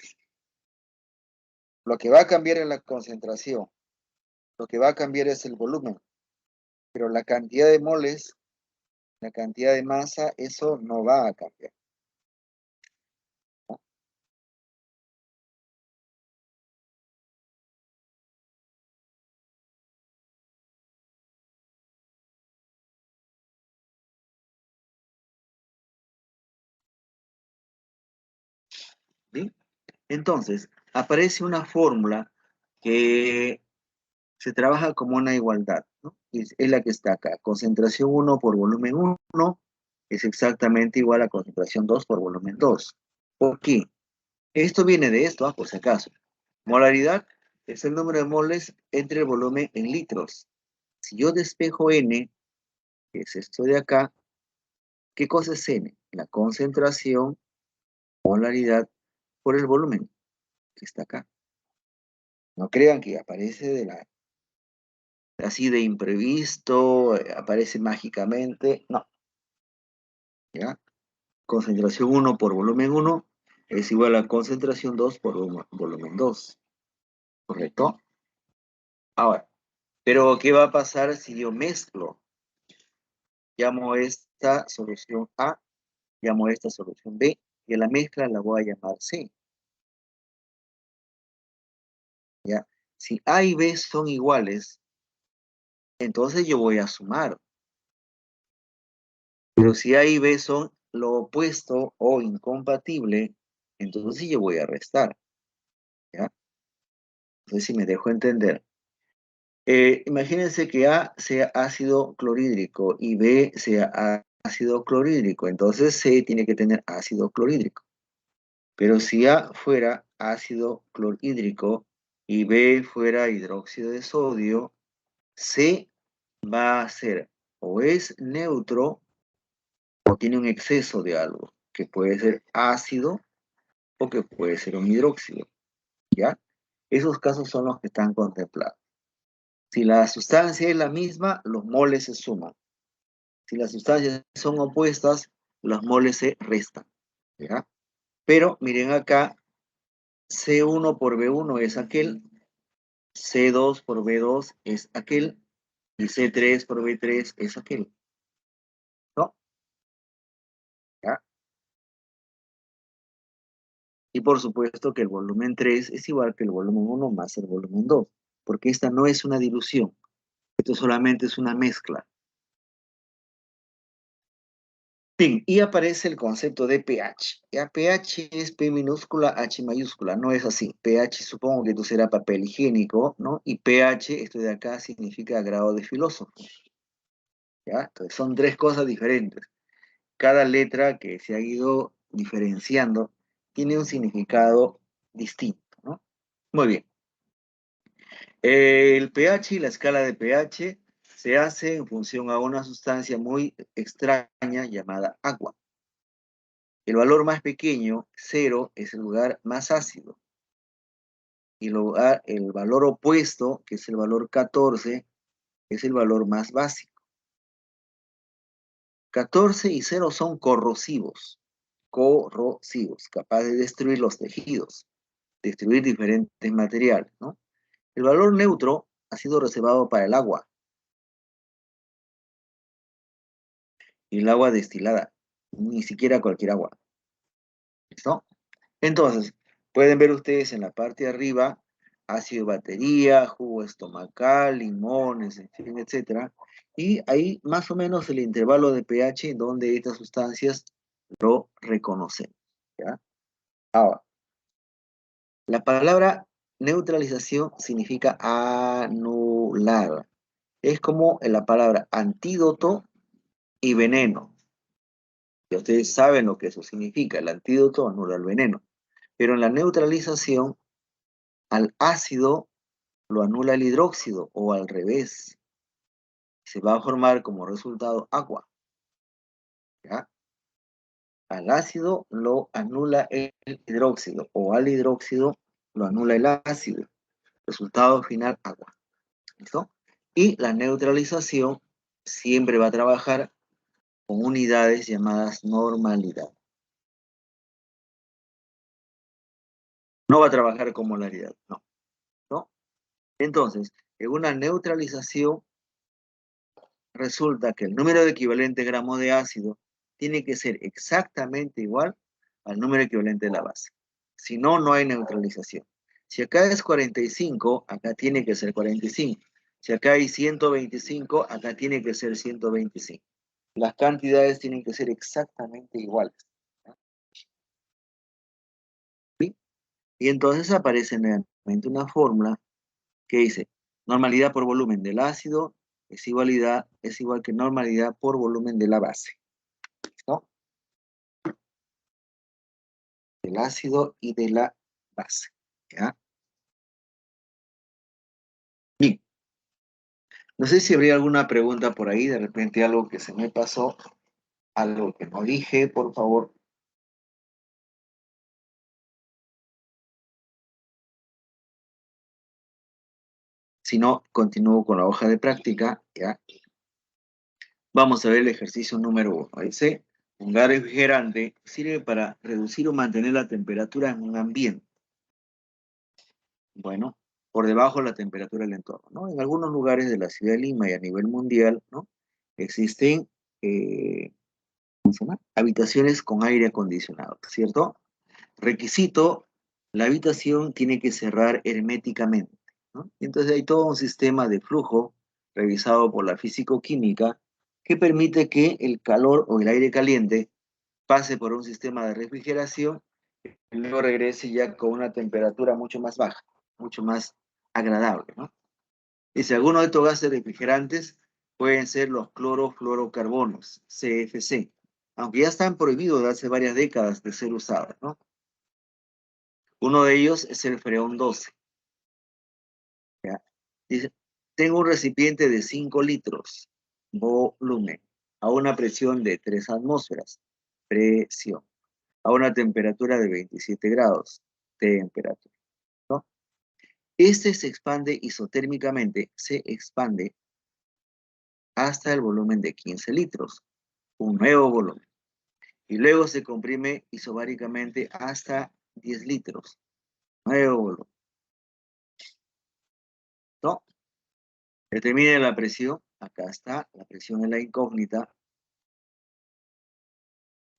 Lo que va a cambiar es la concentración, lo que va a cambiar es el volumen, pero la cantidad de moles, la cantidad de masa, eso no va a cambiar, ¿no? ¿Sí? Entonces, aparece una fórmula que se trabaja como una igualdad, ¿no? Es la que está acá. Concentración 1 por volumen 1 es exactamente igual a concentración 2 por volumen 2. ¿Por qué? Esto viene de esto, por si acaso. Molaridad es el número de moles entre el volumen en litros. Si yo despejo N, que es esto de acá, ¿qué cosa es N? La concentración, molaridad, por el volumen, que está acá. No crean que aparece así de imprevisto, aparece mágicamente. No, ¿ya? Concentración 1 por volumen 1 es igual a concentración 2 por volumen 2. ¿Correcto? Ahora, pero ¿qué va a pasar si yo mezclo? Llamo esto esta solución A, llamo a esta solución B, y a la mezcla la voy a llamar C. ¿Ya? Si A y B son iguales, entonces yo voy a sumar. Pero si A y B son lo opuesto o incompatible, entonces yo voy a restar. ¿Ya? No sé si me dejo entender. Imagínense que A sea ácido clorhídrico y B sea ácido clorhídrico. Entonces C tiene que tener ácido clorhídrico. Pero si A fuera ácido clorhídrico y B fuera hidróxido de sodio, C va a ser o es neutro o tiene un exceso de algo, que puede ser ácido o que puede ser un hidróxido, ¿ya? Esos casos son los que están contemplados. Si la sustancia es la misma, los moles se suman. Si las sustancias son opuestas, los moles se restan, ¿ya? Pero miren acá, C1 por B1 es aquel, C2 por B2 es aquel, y C3 por B3 es aquel, ¿no? ¿Ya? Y por supuesto que el volumen 3 es igual que el volumen 1 más el volumen 2, porque esta no es una dilución, esto solamente es una mezcla. Bien, y aparece el concepto de pH. Ya, pH es P minúscula, H mayúscula, no es así. pH supongo que esto será papel higiénico, ¿no? Y pH, esto de acá, significa grado de filósofo. ¿Ya? Entonces son tres cosas diferentes. Cada letra que se ha ido diferenciando tiene un significado distinto, ¿no? Muy bien. El pH y la escala de pH se hace en función a una sustancia muy extraña llamada agua. El valor más pequeño, 0, es el lugar más ácido. Y el valor opuesto, que es el valor 14, es el valor más básico. 14 y 0 son corrosivos, capaces de destruir los tejidos, destruir diferentes materiales, ¿no? El valor neutro ha sido reservado para el agua y el agua destilada, ni siquiera cualquier agua. ¿Listo? Entonces, pueden ver ustedes en la parte de arriba ácido de batería, jugo estomacal, limones, en fin, etc. Y ahí más o menos el intervalo de pH en donde estas sustancias lo reconocen. ¿Ya? Ahora, la palabra neutralización significa anular. Es como la palabra antídoto y veneno. Y ustedes saben lo que eso significa. El antídoto anula el veneno. Pero en la neutralización, al ácido lo anula el hidróxido o al revés. Se va a formar como resultado agua. ¿Ya? Al ácido lo anula el hidróxido o al hidróxido lo anula el ácido. Resultado final, agua. ¿Listo? Y la neutralización siempre va a trabajar con unidades llamadas normalidad. No va a trabajar con molaridad, no. ¿No? Entonces, en una neutralización resulta que el número de equivalente gramos de ácido tiene que ser exactamente igual al número equivalente de la base. Si no, no hay neutralización. Si acá es 45, acá tiene que ser 45. Si acá hay 125, acá tiene que ser 125. Las cantidades tienen que ser exactamente iguales. ¿Sí? Y entonces aparece nuevamente una fórmula que dice normalidad por volumen del ácido es igual que normalidad por volumen de la base. ¿No? Del ácido y de la base. ¿Ya? Bien. No sé si habría alguna pregunta por ahí, de repente algo que se me pasó, algo que no dije, por favor. Si no, continúo con la hoja de práctica, ¿ya? Vamos a ver el ejercicio número 1. Dice, un gas refrigerante sirve para reducir o mantener la temperatura en un ambiente. Bueno, por debajo de la temperatura del entorno, ¿no? En algunos lugares de la ciudad de Lima y a nivel mundial, ¿no? Existen se llama? Habitaciones con aire acondicionado, ¿cierto? Requisito, la habitación tiene que cerrar herméticamente, ¿no? Entonces hay todo un sistema de flujo revisado por la físico-química que permite que el calor o el aire caliente pase por un sistema de refrigeración y luego regrese ya con una temperatura mucho más baja, mucho más agradable, ¿no? Y si alguno de estos gases refrigerantes pueden ser los clorofluorocarbonos, CFC, aunque ya están prohibidos de hace varias décadas de ser usados, ¿no? Uno de ellos es el freón 12. ¿Ya? Dice, tengo un recipiente de 5 litros, volumen, a una presión de 3 atmósferas, presión, a una temperatura de 27 grados, temperatura, ¿no? Este se expande isotérmicamente, se expande hasta el volumen de 15 litros, un nuevo volumen. Y luego se comprime isobáricamente hasta 10 litros, nuevo volumen, ¿no? Determine la presión, acá está, la presión en la incógnita,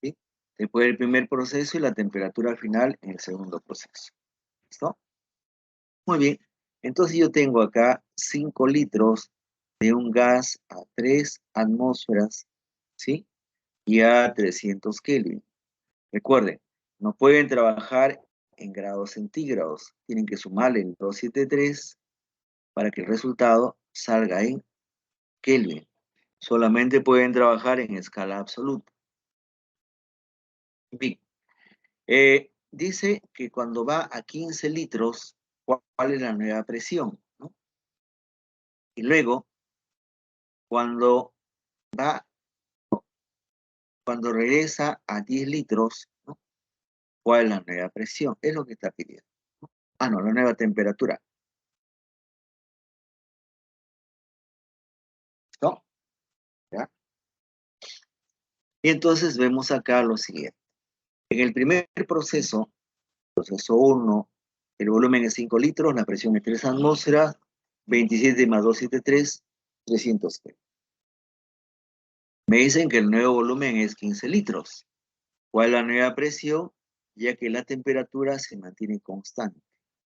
¿sí? Después del primer proceso y la temperatura final en el segundo proceso, ¿listo? Muy bien, entonces yo tengo acá 5 litros de un gas a 3 atmósferas, ¿sí? Y a 300 Kelvin. Recuerden, no pueden trabajar en grados centígrados, tienen que sumarle el 273 para que el resultado salga en Kelvin. Solamente pueden trabajar en escala absoluta. Bien, dice que cuando va a 15 litros, ¿cuál es la nueva presión? ¿No? Y luego, cuando va, cuando regresa a 10 litros, ¿no? ¿Cuál es la nueva presión? Es lo que está pidiendo, ¿no? Ah, no, la nueva temperatura. ¿No? ¿Ya? Y entonces vemos acá lo siguiente. En el primer proceso, proceso 1, el volumen es 5 litros, la presión es 3 atmósferas, 27 más 273, 300 Kelvin. Me dicen que el nuevo volumen es 15 litros. ¿Cuál es la nueva presión? Ya que la temperatura se mantiene constante.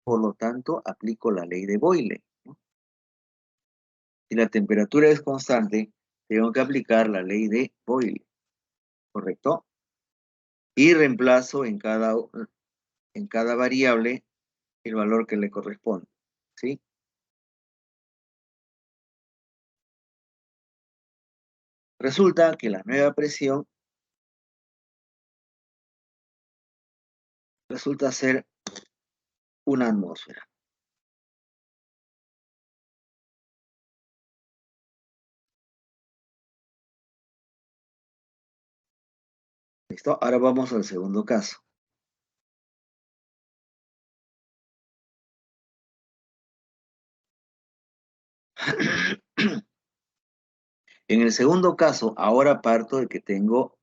Por lo tanto, aplico la ley de Boyle, ¿no? Si la temperatura es constante, tengo que aplicar la ley de Boyle, ¿correcto? Y reemplazo en cada variable el valor que le corresponde, ¿sí? Resulta que la nueva presión resulta ser una atmósfera. ¿Listo? Ahora vamos al segundo caso. En el segundo caso, ahora parto de que tengo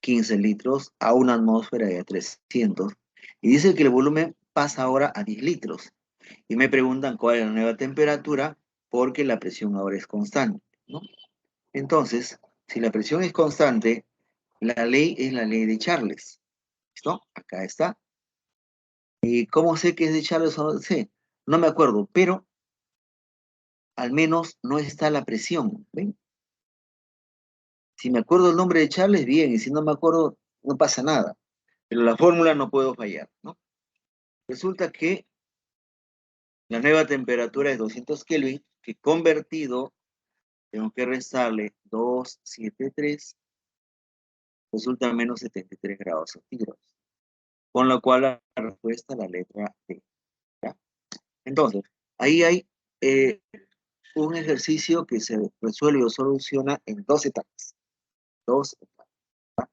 15 litros a una atmósfera y a 300. Y dice que el volumen pasa ahora a 10 litros. Y me preguntan cuál es la nueva temperatura porque la presión ahora es constante, ¿no? Entonces, si la presión es constante, la ley es la ley de Charles. ¿Listo? Acá está. ¿Y cómo sé que es de Charles o no sé? No me acuerdo, pero al menos no está la presión, ¿ven? Si me acuerdo el nombre de Charles, bien, y si no me acuerdo, no pasa nada. Pero la fórmula no puedo fallar, ¿no? Resulta que la nueva temperatura es 200 Kelvin, que convertido, tengo que restarle 273, resulta menos 73 grados centígrados. Con lo cual la respuesta, la letra D. ¿Ya? Entonces, ahí hay un ejercicio que se resuelve o soluciona en 2 etapas. 2 etapas. ¿Ya?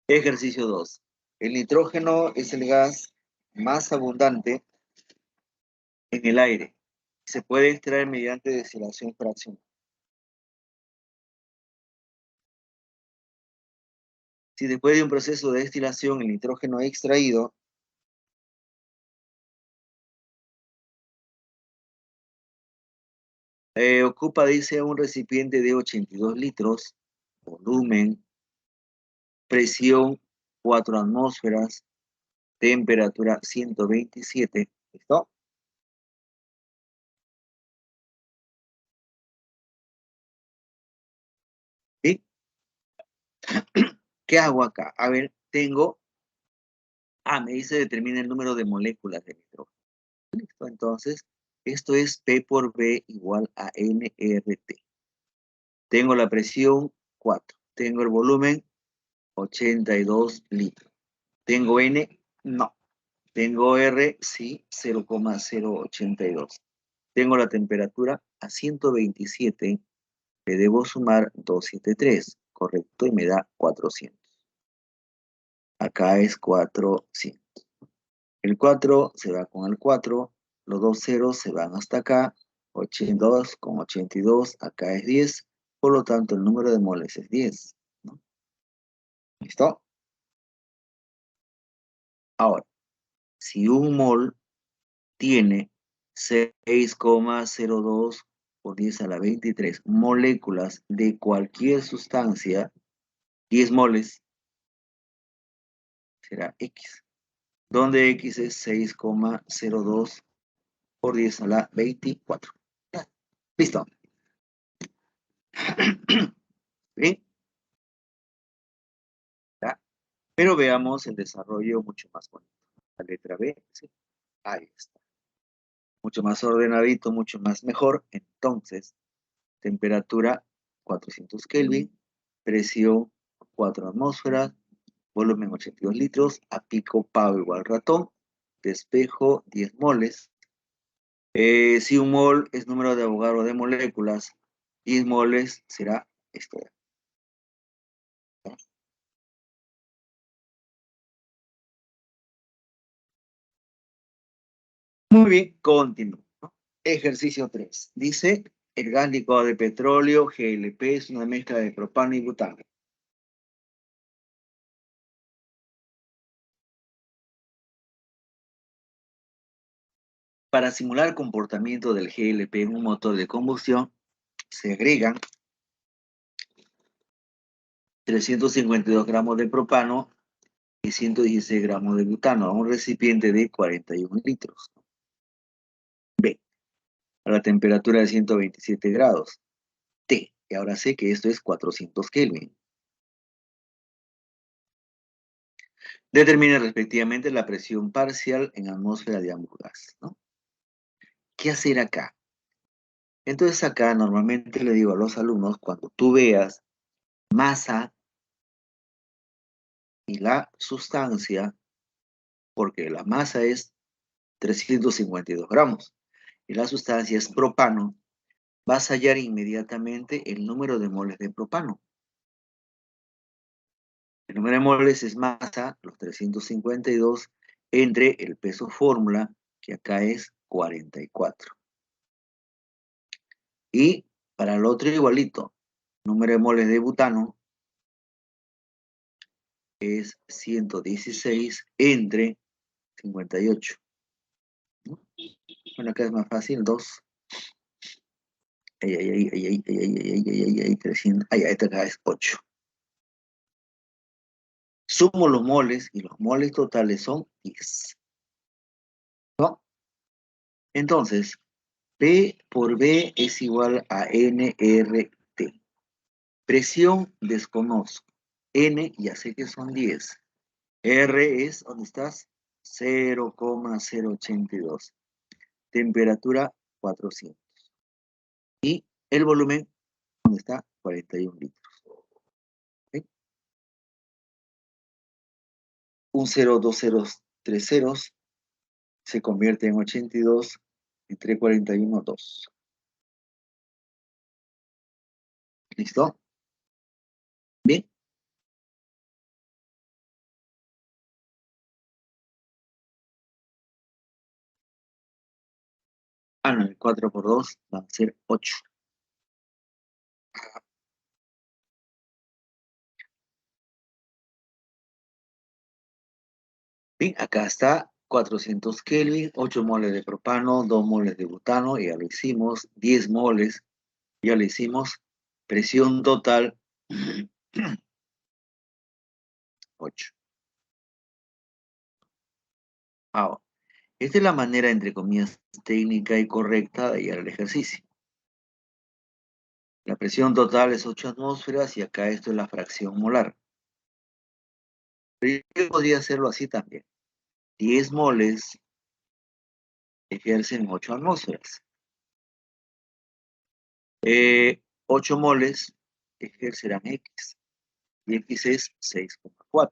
Ejercicio 2. El nitrógeno es el gas más abundante en el aire. Se puede extraer mediante destilación fraccionada. Si después de un proceso de destilación el nitrógeno extraído Ocupa, dice, un recipiente de 82 litros, volumen, presión 4 atmósferas, temperatura 127. ¿Listo? ¿Sí? ¿Qué hago acá? A ver, tengo... me dice determina el número de moléculas de nitrógeno. Listo, entonces, esto es P por B igual a nRT. Tengo la presión 4. Tengo el volumen 82 litros. ¿Tengo N? No. Tengo R, sí, 0,082. Tengo la temperatura a 127. Le debo sumar 273, correcto, y me da 400. Acá es 400. El 4 se va con el 4, los dos ceros se van hasta acá, 82 con 82, acá es 10, por lo tanto el número de moles es 10, ¿no? ¿Listo? Ahora, si un mol tiene 6,02 por 10 a la 23 moléculas de cualquier sustancia, 10 moles será X, donde X es 6,02 por 10 a la 24. Listo. ¿Bien? ¿Ya? Pero veamos el desarrollo mucho más bonito. La letra B, ¿sí? Ahí está. Mucho más ordenadito, mucho más mejor. Entonces, temperatura 400 Kelvin, presión 4 atmósferas, volumen 82 litros, a pico pavo igual ratón, despejo 10 moles. Si un mol es número de Avogadro de moléculas, 10 moles será esto de acá. Muy bien, continúo, ¿no? Ejercicio 3. Dice, el gas licuado de petróleo, GLP, es una mezcla de propano y butano. Para simular el comportamiento del GLP en un motor de combustión, se agregan 352 gramos de propano y 116 gramos de butano a un recipiente de 41 litros. B. A la temperatura de 127 grados. T. Y ahora sé que esto es 400 Kelvin. Determine respectivamente la presión parcial en atmósfera de ambos gases, ¿no? ¿Qué hacer acá? Entonces acá normalmente le digo a los alumnos, cuando tú veas masa y la sustancia, porque la masa es 352 gramos y la sustancia es propano, vas a hallar inmediatamente el número de moles de propano. El número de moles es masa, los 352, entre el peso fórmula, que acá es 44. Y para el otro igualito, número de moles de butano es 116 entre 58. ¿No? Bueno, acá es más fácil, 2. Ay, 300. Esta acá es 8. Sumo los moles y los moles totales son 10. ¿No? Entonces, P por B es igual a nRT. Presión desconozco. N ya sé que son 10. R es, ¿dónde estás? 0,082. Temperatura 400. Y el volumen, ¿dónde está? 41 litros. ¿Okay? Un 0, 2 ceros, 3 ceros se convierte en 82 entre 41, 2. ¿Listo? Bien. No, el 4 por 2 va a ser 8. Bien, acá está 400 Kelvin, 8 moles de propano, 2 moles de butano, ya lo hicimos, 10 moles, ya lo hicimos, presión total, 8. Ahora, esta es la manera, entre comillas, técnica y correcta de hallar el ejercicio. La presión total es 8 atmósferas y acá esto es la fracción molar. Pero yo podría hacerlo así también. 10 moles ejercen 8 atmósferas. 8 moles ejercerán X. Y X es 6,4.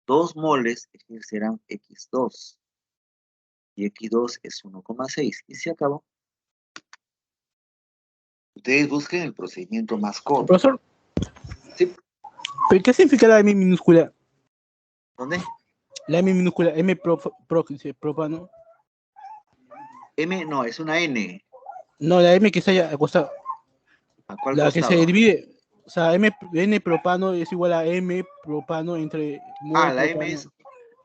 2 moles ejercerán X2. Y X2 es 1,6. Y se acabó. Ustedes busquen el procedimiento más corto. Profesor, ¿Sí? ¿pero qué significa la M minúscula? ¿Dónde? La M minúscula, propano. M, no, es una N. No, la M que está allá acostada. ¿A cuál La que costado? se divide. O sea, N propano es igual a M propano entre mol La propano.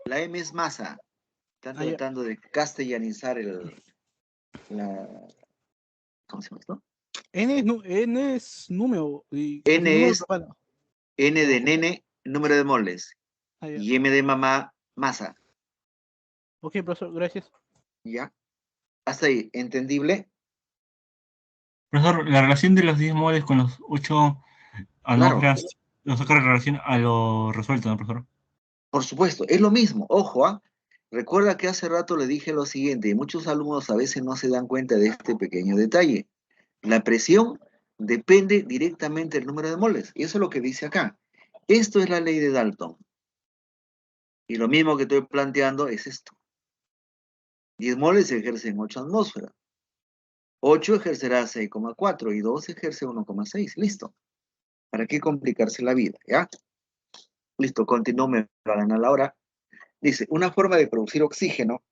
M es masa. Están Ah, ya. tratando de castellanizar ¿cómo se llama esto? N es número. Y N número es propano. N de nene, número de moles. Ah, ya. Y M de mamá, masa. Ok, profesor, gracias. ¿Ya? Hasta ahí, ¿entendible? Profesor, la relación de los 10 moles con los 8 Claro, atmósferas nos saca relación a lo resuelto, ¿no, profesor? por supuesto, es lo mismo. Ojo, ¿ah? Recuerda que hace rato le dije lo siguiente, y muchos alumnos a veces no se dan cuenta de este pequeño detalle. La presión depende directamente del número de moles. Y eso es lo que dice acá. Esto es la ley de Dalton. Y lo mismo que estoy planteando es esto. 10 moles ejercen 8 atmósferas. 8 ejercerá 6,4 y 2 ejerce 1,6. Listo. ¿Para qué complicarse la vida? ¿Ya? Listo, continúo, me va a ganar la hora. Dice, una forma de producir oxígeno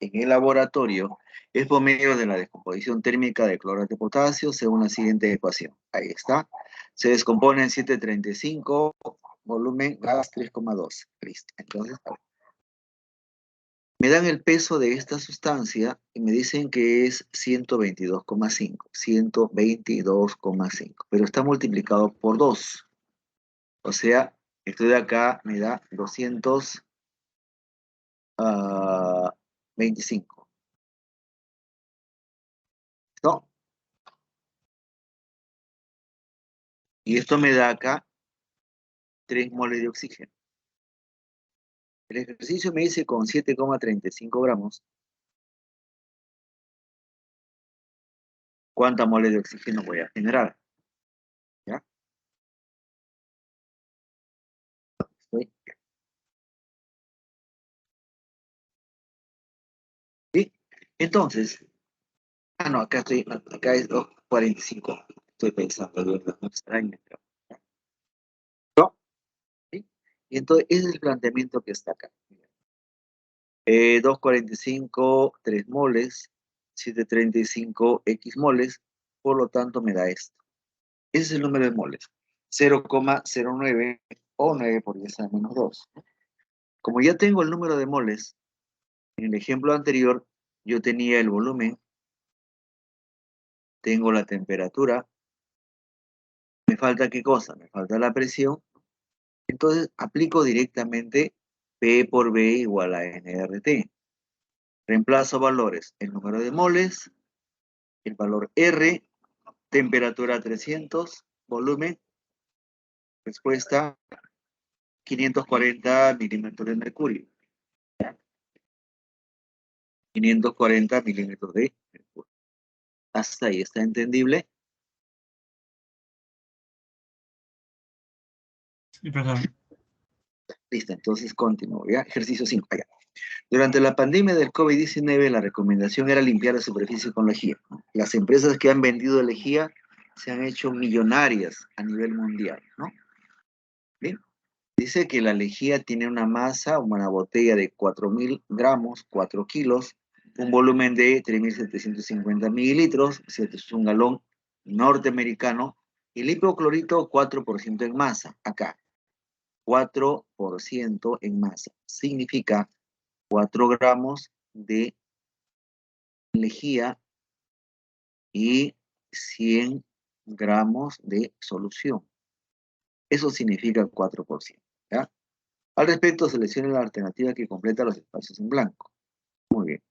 en el laboratorio es por medio de la descomposición térmica de cloruro de potasio según la siguiente ecuación. Ahí está. Se descompone en 735, volumen gas 3,2. Listo. Entonces, a ver. Me dan el peso de esta sustancia y me dicen que es 122,5. 122,5. Pero está multiplicado por 2. O sea, esto de acá me da 225. ¿No? Y esto me da acá 3 moles de oxígeno. El ejercicio me dice con 7,35 gramos cuántas moles de oxígeno voy a generar. ¿Ya? ¿Estoy? ¿Sí? Entonces, no, acá es 2,45. Estoy pensando, ¿verdad? No extraño. ¿No? ¿Sí? Y entonces, ese es el planteamiento que está acá. 2,45, 3 moles, 735 X moles, por lo tanto me da esto. Ese es el número de moles. 0,09 o 9 por 10 a la menos 2. Como ya tengo el número de moles, en el ejemplo anterior yo tenía el volumen, tengo la temperatura, me falta ¿qué cosa? Me falta la presión, entonces aplico directamente P por B igual a NRT. Reemplazo valores, el número de moles, el valor R, temperatura 300, volumen, respuesta 540 milímetros de mercurio. 540 milímetros de mercurio. Hasta ahí está entendible. Sí, profesor. Listo, entonces continúo. ¿Ya? Ejercicio 5. Allá. Durante la pandemia del COVID-19, la recomendación era limpiar la superficie con lejía. Las empresas que han vendido lejía se han hecho millonarias a nivel mundial, ¿no? Bien. Dice que la lejía tiene una masa, una botella de 4.000 gramos, 4 kilos, un volumen de 3.750 mililitros, ¿cierto? Es un galón norteamericano, y el hipoclorito 4% en masa, acá. 4% en masa. Significa 4 gramos de lejía y 100 gramos de solución. Eso significa 4%. ¿Ya? Al respecto, seleccione la alternativa que completa los espacios en blanco. Muy bien.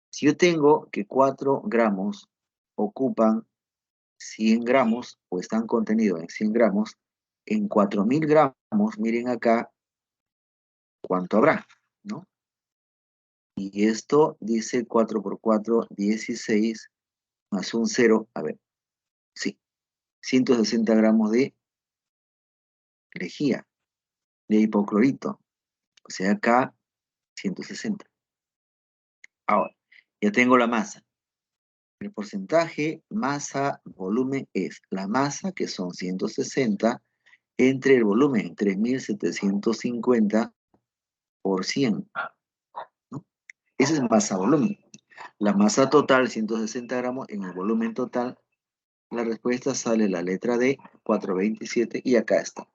Si yo tengo que 4 gramos ocupan 100 gramos o están contenidos en 100 gramos, en 4000 gramos, miren acá cuánto habrá, ¿no? Y esto dice 4 por 4, 16, más un 0, a ver, sí, 160 gramos de lejía, de hipoclorito, o sea, acá 160. Ahora, ya tengo la masa. El porcentaje masa-volumen es la masa, que son 160, entre el volumen, 3750 por 100, ¿no? Ese es masa-volumen. La masa total, 160 gramos, en el volumen total, la respuesta sale la letra D, 427, y acá está.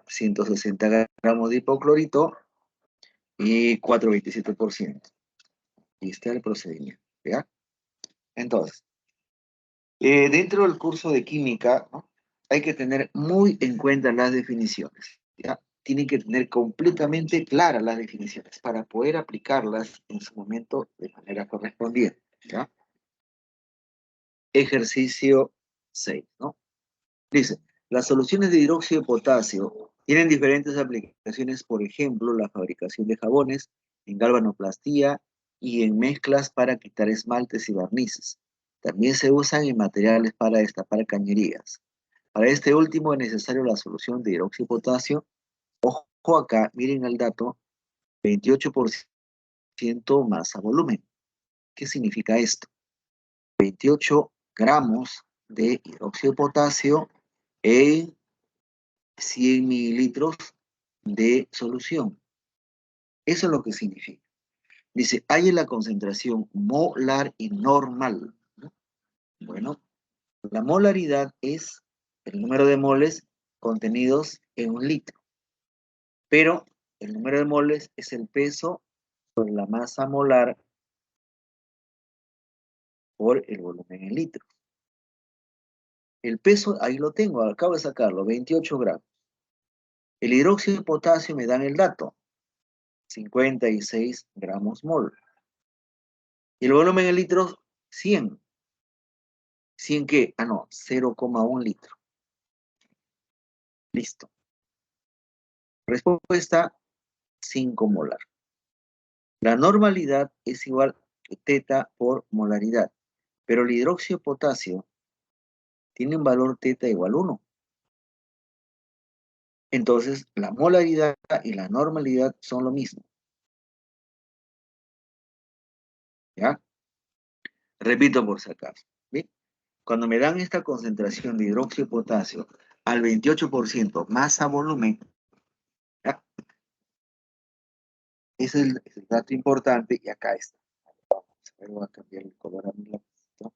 160 gramos de hipoclorito y 427%. Y está el procedimiento, ¿ya? Entonces, dentro del curso de química, ¿no?, hay que tener muy en cuenta las definiciones, ¿ya? Tienen que tener completamente claras las definiciones para poder aplicarlas en su momento de manera correspondiente, ¿ya? Ejercicio 6, ¿no? Dice, las soluciones de hidróxido de potasio tienen diferentes aplicaciones, por ejemplo, la fabricación de jabones, en galvanoplastía y en mezclas para quitar esmaltes y barnices. También se usan en materiales para destapar cañerías. Para este último es necesario la solución de hidróxido de potasio. Ojo acá, miren el dato, 28% masa volumen. ¿Qué significa esto? 28 gramos de hidróxido de potasio en 100 mililitros de solución. Eso es lo que significa. Dice, hay la concentración molar y normal, ¿no? Bueno, la molaridad es el número de moles contenidos en un litro, pero el número de moles es el peso sobre la masa molar por el volumen en litros. El peso, ahí lo tengo, acabo de sacarlo, 28 gramos. El hidróxido de potasio me dan el dato, 56 gramos mol. Y el volumen en litros, 100. ¿100 qué? Ah, no, 0,1 litro. Listo. Respuesta, 5 molar. La normalidad es igual que teta por molaridad, pero el hidróxido de potasio tiene un valor teta igual a 1. Entonces, la molaridad y la normalidad son lo mismo. ¿Ya? Repito por si acaso. ¿Bien? Cuando me dan esta concentración de hidróxido de potasio al 28% masa volumen, ¿ya?, ese es el dato importante, y acá está. Vamos a ver, voy a cambiar el color a mi lápiz, ¿no?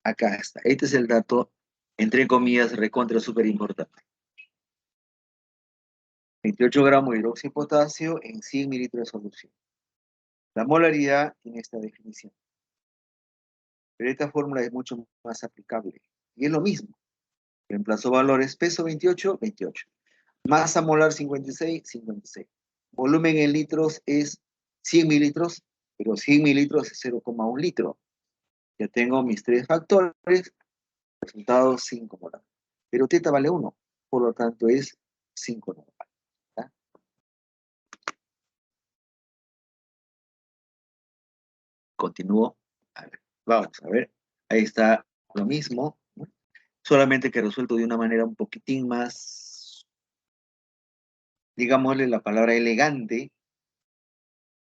Acá está. Este es el dato, entre comillas, recontra súper importante. 28 gramos de hidróxido de potasio en 100 mililitros de solución. La molaridad tiene esta definición. Pero esta fórmula es mucho más aplicable. Y es lo mismo. Reemplazó valores: peso 28, 28. Masa molar 56, 56. Volumen en litros es 100 mililitros, pero 100 mililitros es 0,1 litro. Ya tengo mis tres factores, resultado 5 molar. Pero teta vale 1, por lo tanto es 5 normal. ¿Ya? Continúo. A ver, vamos a ver. Ahí está lo mismo, ¿no? Solamente que resuelto de una manera un poquitín más, digámosle la palabra elegante,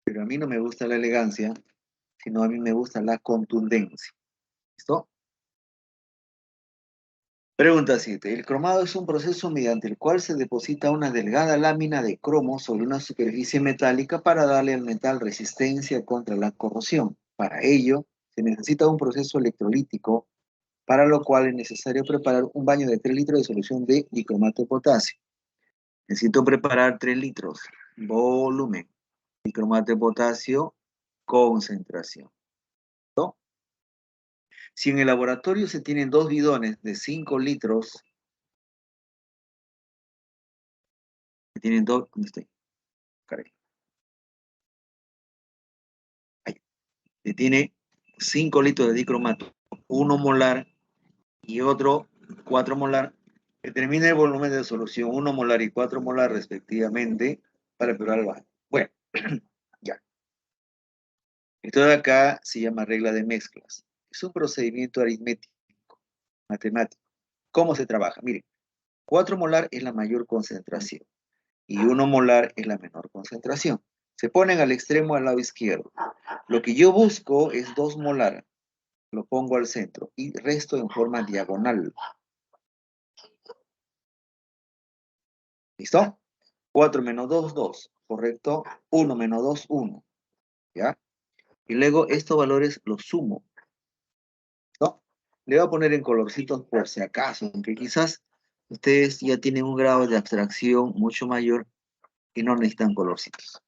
pero a mí no me gusta la elegancia, sino a mí me gusta la contundencia. ¿Listo? Pregunta 7. El cromado es un proceso mediante el cual se deposita una delgada lámina de cromo sobre una superficie metálica para darle al metal resistencia contra la corrosión. Para ello, se necesita un proceso electrolítico, para lo cual es necesario preparar un baño de 3 litros de solución de dicromato de potasio. Necesito preparar 3 litros, volumen, dicromato de potasio, concentración. ¿No? Si en el laboratorio se tienen 2 bidones de 5 litros, se tienen dos, ¿dónde estoy? Caray. Ahí. Se tiene 5 litros de dicromato, 1 molar y otro 4 molar. Determina el volumen de solución 1 molar y 4 molar respectivamente para preparar el baño. Bueno, ya. Esto de acá se llama regla de mezclas. Es un procedimiento aritmético, matemático. ¿Cómo se trabaja? Miren, 4 molar es la mayor concentración y 1 molar es la menor concentración. Se ponen al extremo al lado izquierdo. Lo que yo busco es 2 molar. Lo pongo al centro y resto en forma diagonal. ¿Listo? 4 menos 2, 2. ¿Correcto? 1 menos 2, 1. ¿Ya? Y luego estos valores los sumo. ¿No? Le voy a poner en colorcitos por si acaso, aunque quizás ustedes ya tienen un grado de abstracción mucho mayor y no necesitan colorcitos.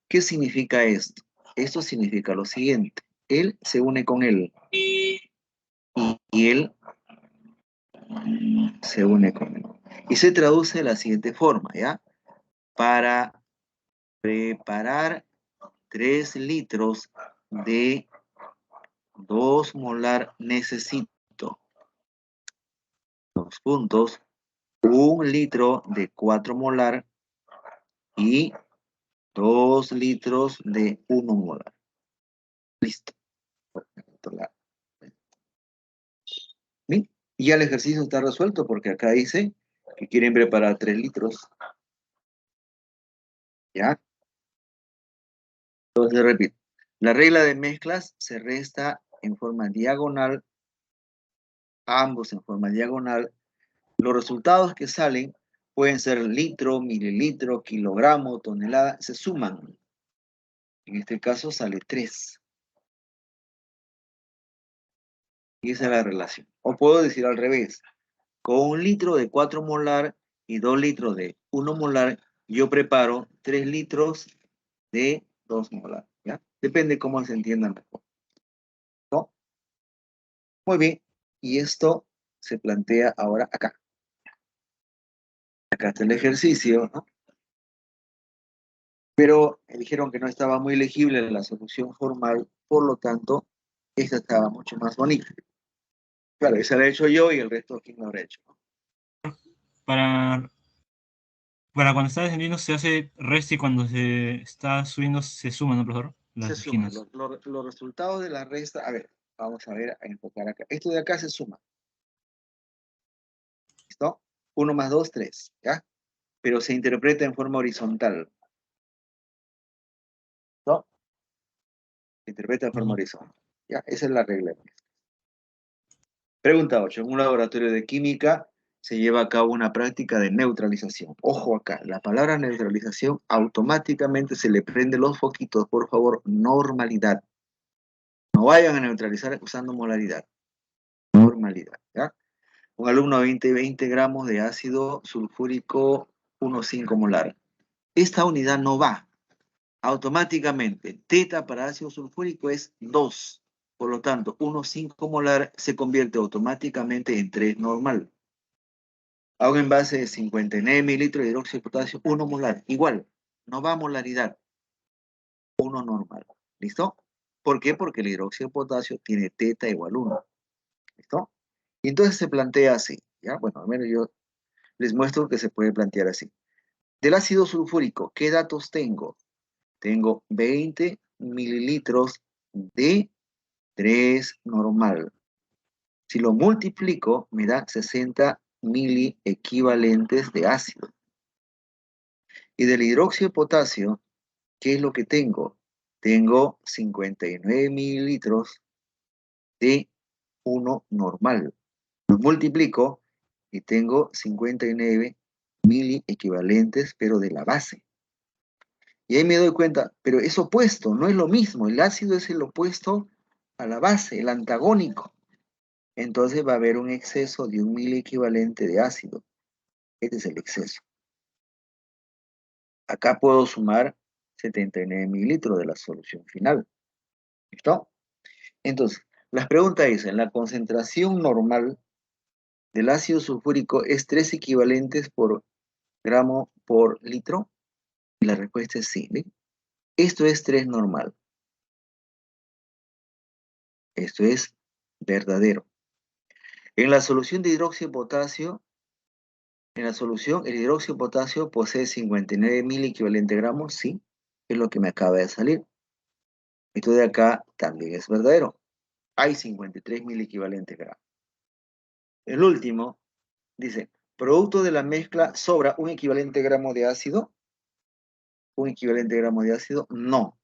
¿Qué significa esto? Esto significa lo siguiente. Él se une con él. Y él se une con él. Y se traduce de la siguiente forma, ¿ya? Para preparar 3 litros de 2 molar necesito, 2 puntos, 1 litro de 4 molar y 2 litros de 1 molar. Listo. ¿Bien? Y ya el ejercicio está resuelto porque acá dice que quieren preparar 3 litros. ¿Ya? Entonces repito. La regla de mezclas se resta en forma diagonal, ambos en forma diagonal. Los resultados que salen pueden ser litro, mililitro, kilogramo, tonelada, se suman. En este caso sale 3. Y esa es la relación. O puedo decir al revés. Con 1 litro de 4 molar y 2 litros de 1 molar, yo preparo 3 litros de 2 molar. ¿Ya? Depende cómo se entienda mejor. ¿No? Muy bien. Y esto se plantea ahora acá. Acá está el ejercicio, ¿no? Pero dijeron que no estaba muy legible la solución formal, por lo tanto, esta estaba mucho más bonita. Claro, esa la he hecho yo y el resto, ¿quién lo habrá hecho? Para cuando está descendiendo se hace resta y cuando se está subiendo se suma, ¿no, profesor? Se Las suman esquinas. los resultados de la resta. A ver, vamos a ver, a enfocar acá. Esto de acá se suma. ¿Listo? 1 más 2, 3. ¿Ya? Pero se interpreta en forma horizontal. ¿No? Se interpreta en forma horizontal. ¿Ya? Esa es la regla. Pregunta 8. En un laboratorio de química se lleva a cabo una práctica de neutralización. Ojo acá, la palabra neutralización automáticamente se le prende los foquitos. Por favor, normalidad. No vayan a neutralizar usando molaridad. Normalidad. ¿Ya? Un alumno 20 gramos de ácido sulfúrico 1,5 molar. Esta unidad no va. Automáticamente, teta para ácido sulfúrico es 2. Por lo tanto, 1,5 molar se convierte automáticamente en 3 normal. Hago envase de 59 mililitros de hidróxido de potasio, 1 molar. Igual, no va a molaridad. 1 normal. ¿Listo? ¿Por qué? Porque el hidróxido de potasio tiene teta igual 1. ¿Listo? Y entonces se plantea así. ¿Ya? Bueno, al menos yo les muestro que se puede plantear así. Del ácido sulfúrico, ¿qué datos tengo? Tengo 20 mililitros de 3 normal. Si lo multiplico, me da 60 miliequivalentes de ácido. Y del hidróxido de potasio, ¿qué es lo que tengo? Tengo 59 mililitros de 1 normal. Lo multiplico y tengo 59 miliequivalentes, pero de la base. Y ahí me doy cuenta, pero es opuesto, no es lo mismo. El ácido es el opuesto a la base, el antagónico. Entonces va a haber un exceso de 1.000 equivalente de ácido. Este es el exceso. Acá puedo sumar 79 mililitros de la solución final. ¿Listo? Entonces, las preguntas dicen, la concentración normal del ácido sulfúrico es 3 equivalentes por gramo por litro. Y la respuesta es sí. ¿Ven? Esto es 3 normal. Esto es verdadero. En la solución de hidróxido de potasio, en la solución, el hidróxido de potasio posee 59.000 equivalente gramos, sí, es lo que me acaba de salir. Esto de acá también es verdadero. Hay 53.000 equivalentes gramos. El último dice, producto de la mezcla sobra un equivalente gramo de ácido. ¿Un equivalente gramo de ácido? No.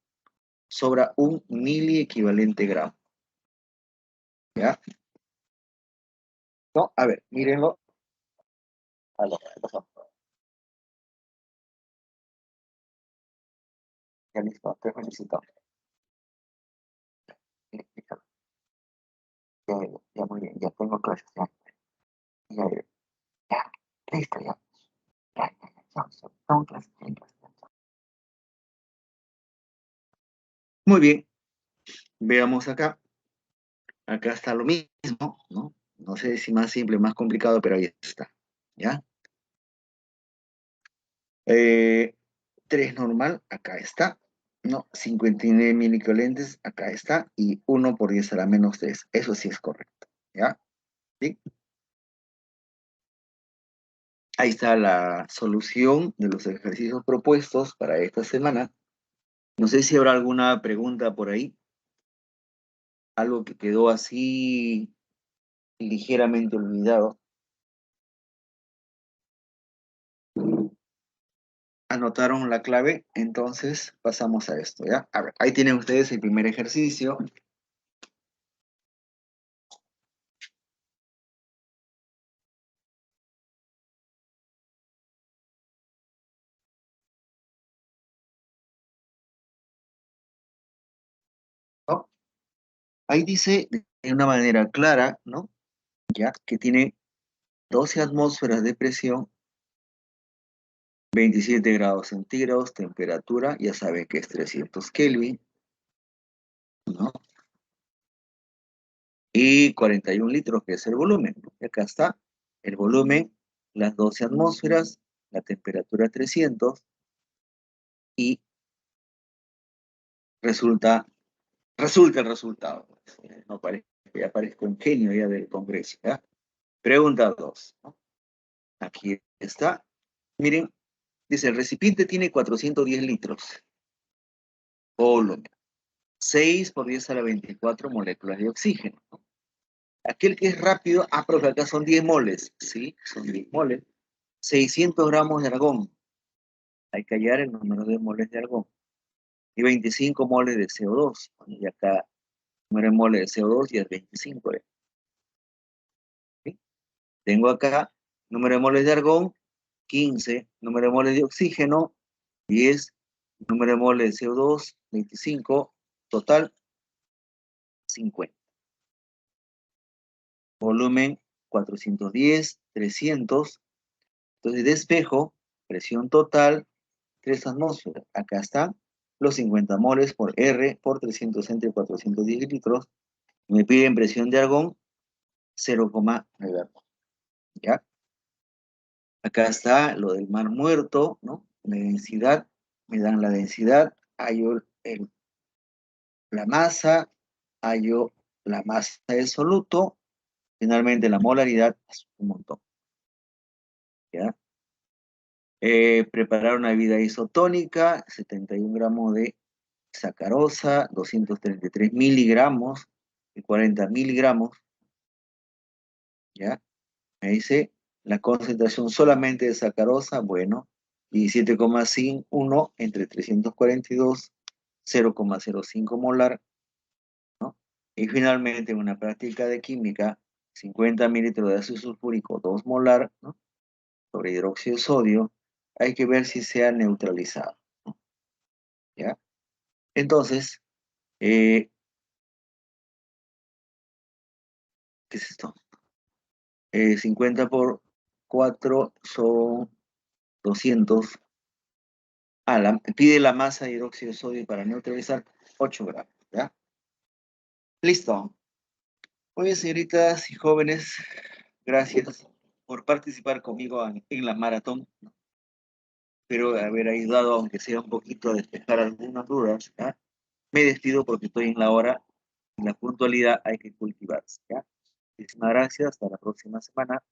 Sobra un miliequivalente gramo. ¿Ya? No, a ver, mírenlo. Ya listo, te felicito. Ya muy bien, ya tengo clases. Ya, ya, listo, ya. Son clases. Muy bien, veamos acá. Acá está lo mismo, ¿no? No sé si más simple, más complicado, pero ahí está. ¿Ya? 3 normal, acá está. No, 59 milicolentes, acá está. Y 1 por 10 a la menos 3. Eso sí es correcto. ¿Ya? ¿Sí? Ahí está la solución de los ejercicios propuestos para esta semana. No sé si habrá alguna pregunta por ahí. Algo que quedó así ligeramente olvidado. Anotaron la clave, entonces pasamos a esto, ¿ya? A ver, ahí tienen ustedes el primer ejercicio. ¿No? Ahí dice de una manera clara, ¿no? Ya que tiene 12 atmósferas de presión, 27 grados centígrados, temperatura, ya saben que es 300 Kelvin, ¿no? Y 41 litros, que es el volumen, ¿no? Y acá está el volumen, las 12 atmósferas, la temperatura 300, y resulta el resultado. No parece, ya parezco un genio ya del Congreso, ¿ya? Pregunta 2, ¿no? Aquí está. Miren, dice, el recipiente tiene 410 litros. Volumen. 6 por 10 a la 24 moléculas de oxígeno, ¿no? Aquel que es rápido, pero acá son 10 moles, ¿sí? Son 10 moles. 600 gramos de argón. Hay que hallar el número de moles de argón. Y 25 moles de CO2. Bueno, y acá, el número de moles de CO2 ya es 25. ¿Sí? Tengo acá, número de moles de argón, 15. Número de moles de oxígeno, 10. Número de moles de CO2, 25. Total, 50. Volumen 410, 300. Entonces despejo, presión total, 3 atmósferas. Acá están los 50 moles por R por 300 entre 410 litros. Me piden presión de argón 0,9. ¿Ya? Acá está lo del mar muerto, ¿no? La densidad, me dan la densidad, hallo la masa, hallo la masa del soluto, finalmente la molaridad es un montón. ¿Ya? Preparar una bebida isotónica, 71 gramos de sacarosa, 233 miligramos y 40 miligramos. ¿Ya? Me dice la concentración solamente de sacarosa, bueno, 17,51 entre 342, 0,05 molar, ¿no? Y finalmente, en una práctica de química, 50 mililitros de ácido sulfúrico, 2 molar, ¿no? Sobre hidróxido de sodio, hay que ver si se ha neutralizado, ¿no? ¿Ya? Entonces, ¿Qué es esto? 50 por 4 son 200. Pide la masa de hidróxido de sodio para neutralizar 8 gramos, ¿ya? Listo. Muy bien, señoritas y jóvenes, gracias por participar conmigo en la maratón. Espero haber ayudado, aunque sea un poquito, a despejar algunas dudas, ¿ya? Me despido porque estoy en la hora y la puntualidad hay que cultivarse, ¿ya? Muchísimas gracias, hasta la próxima semana.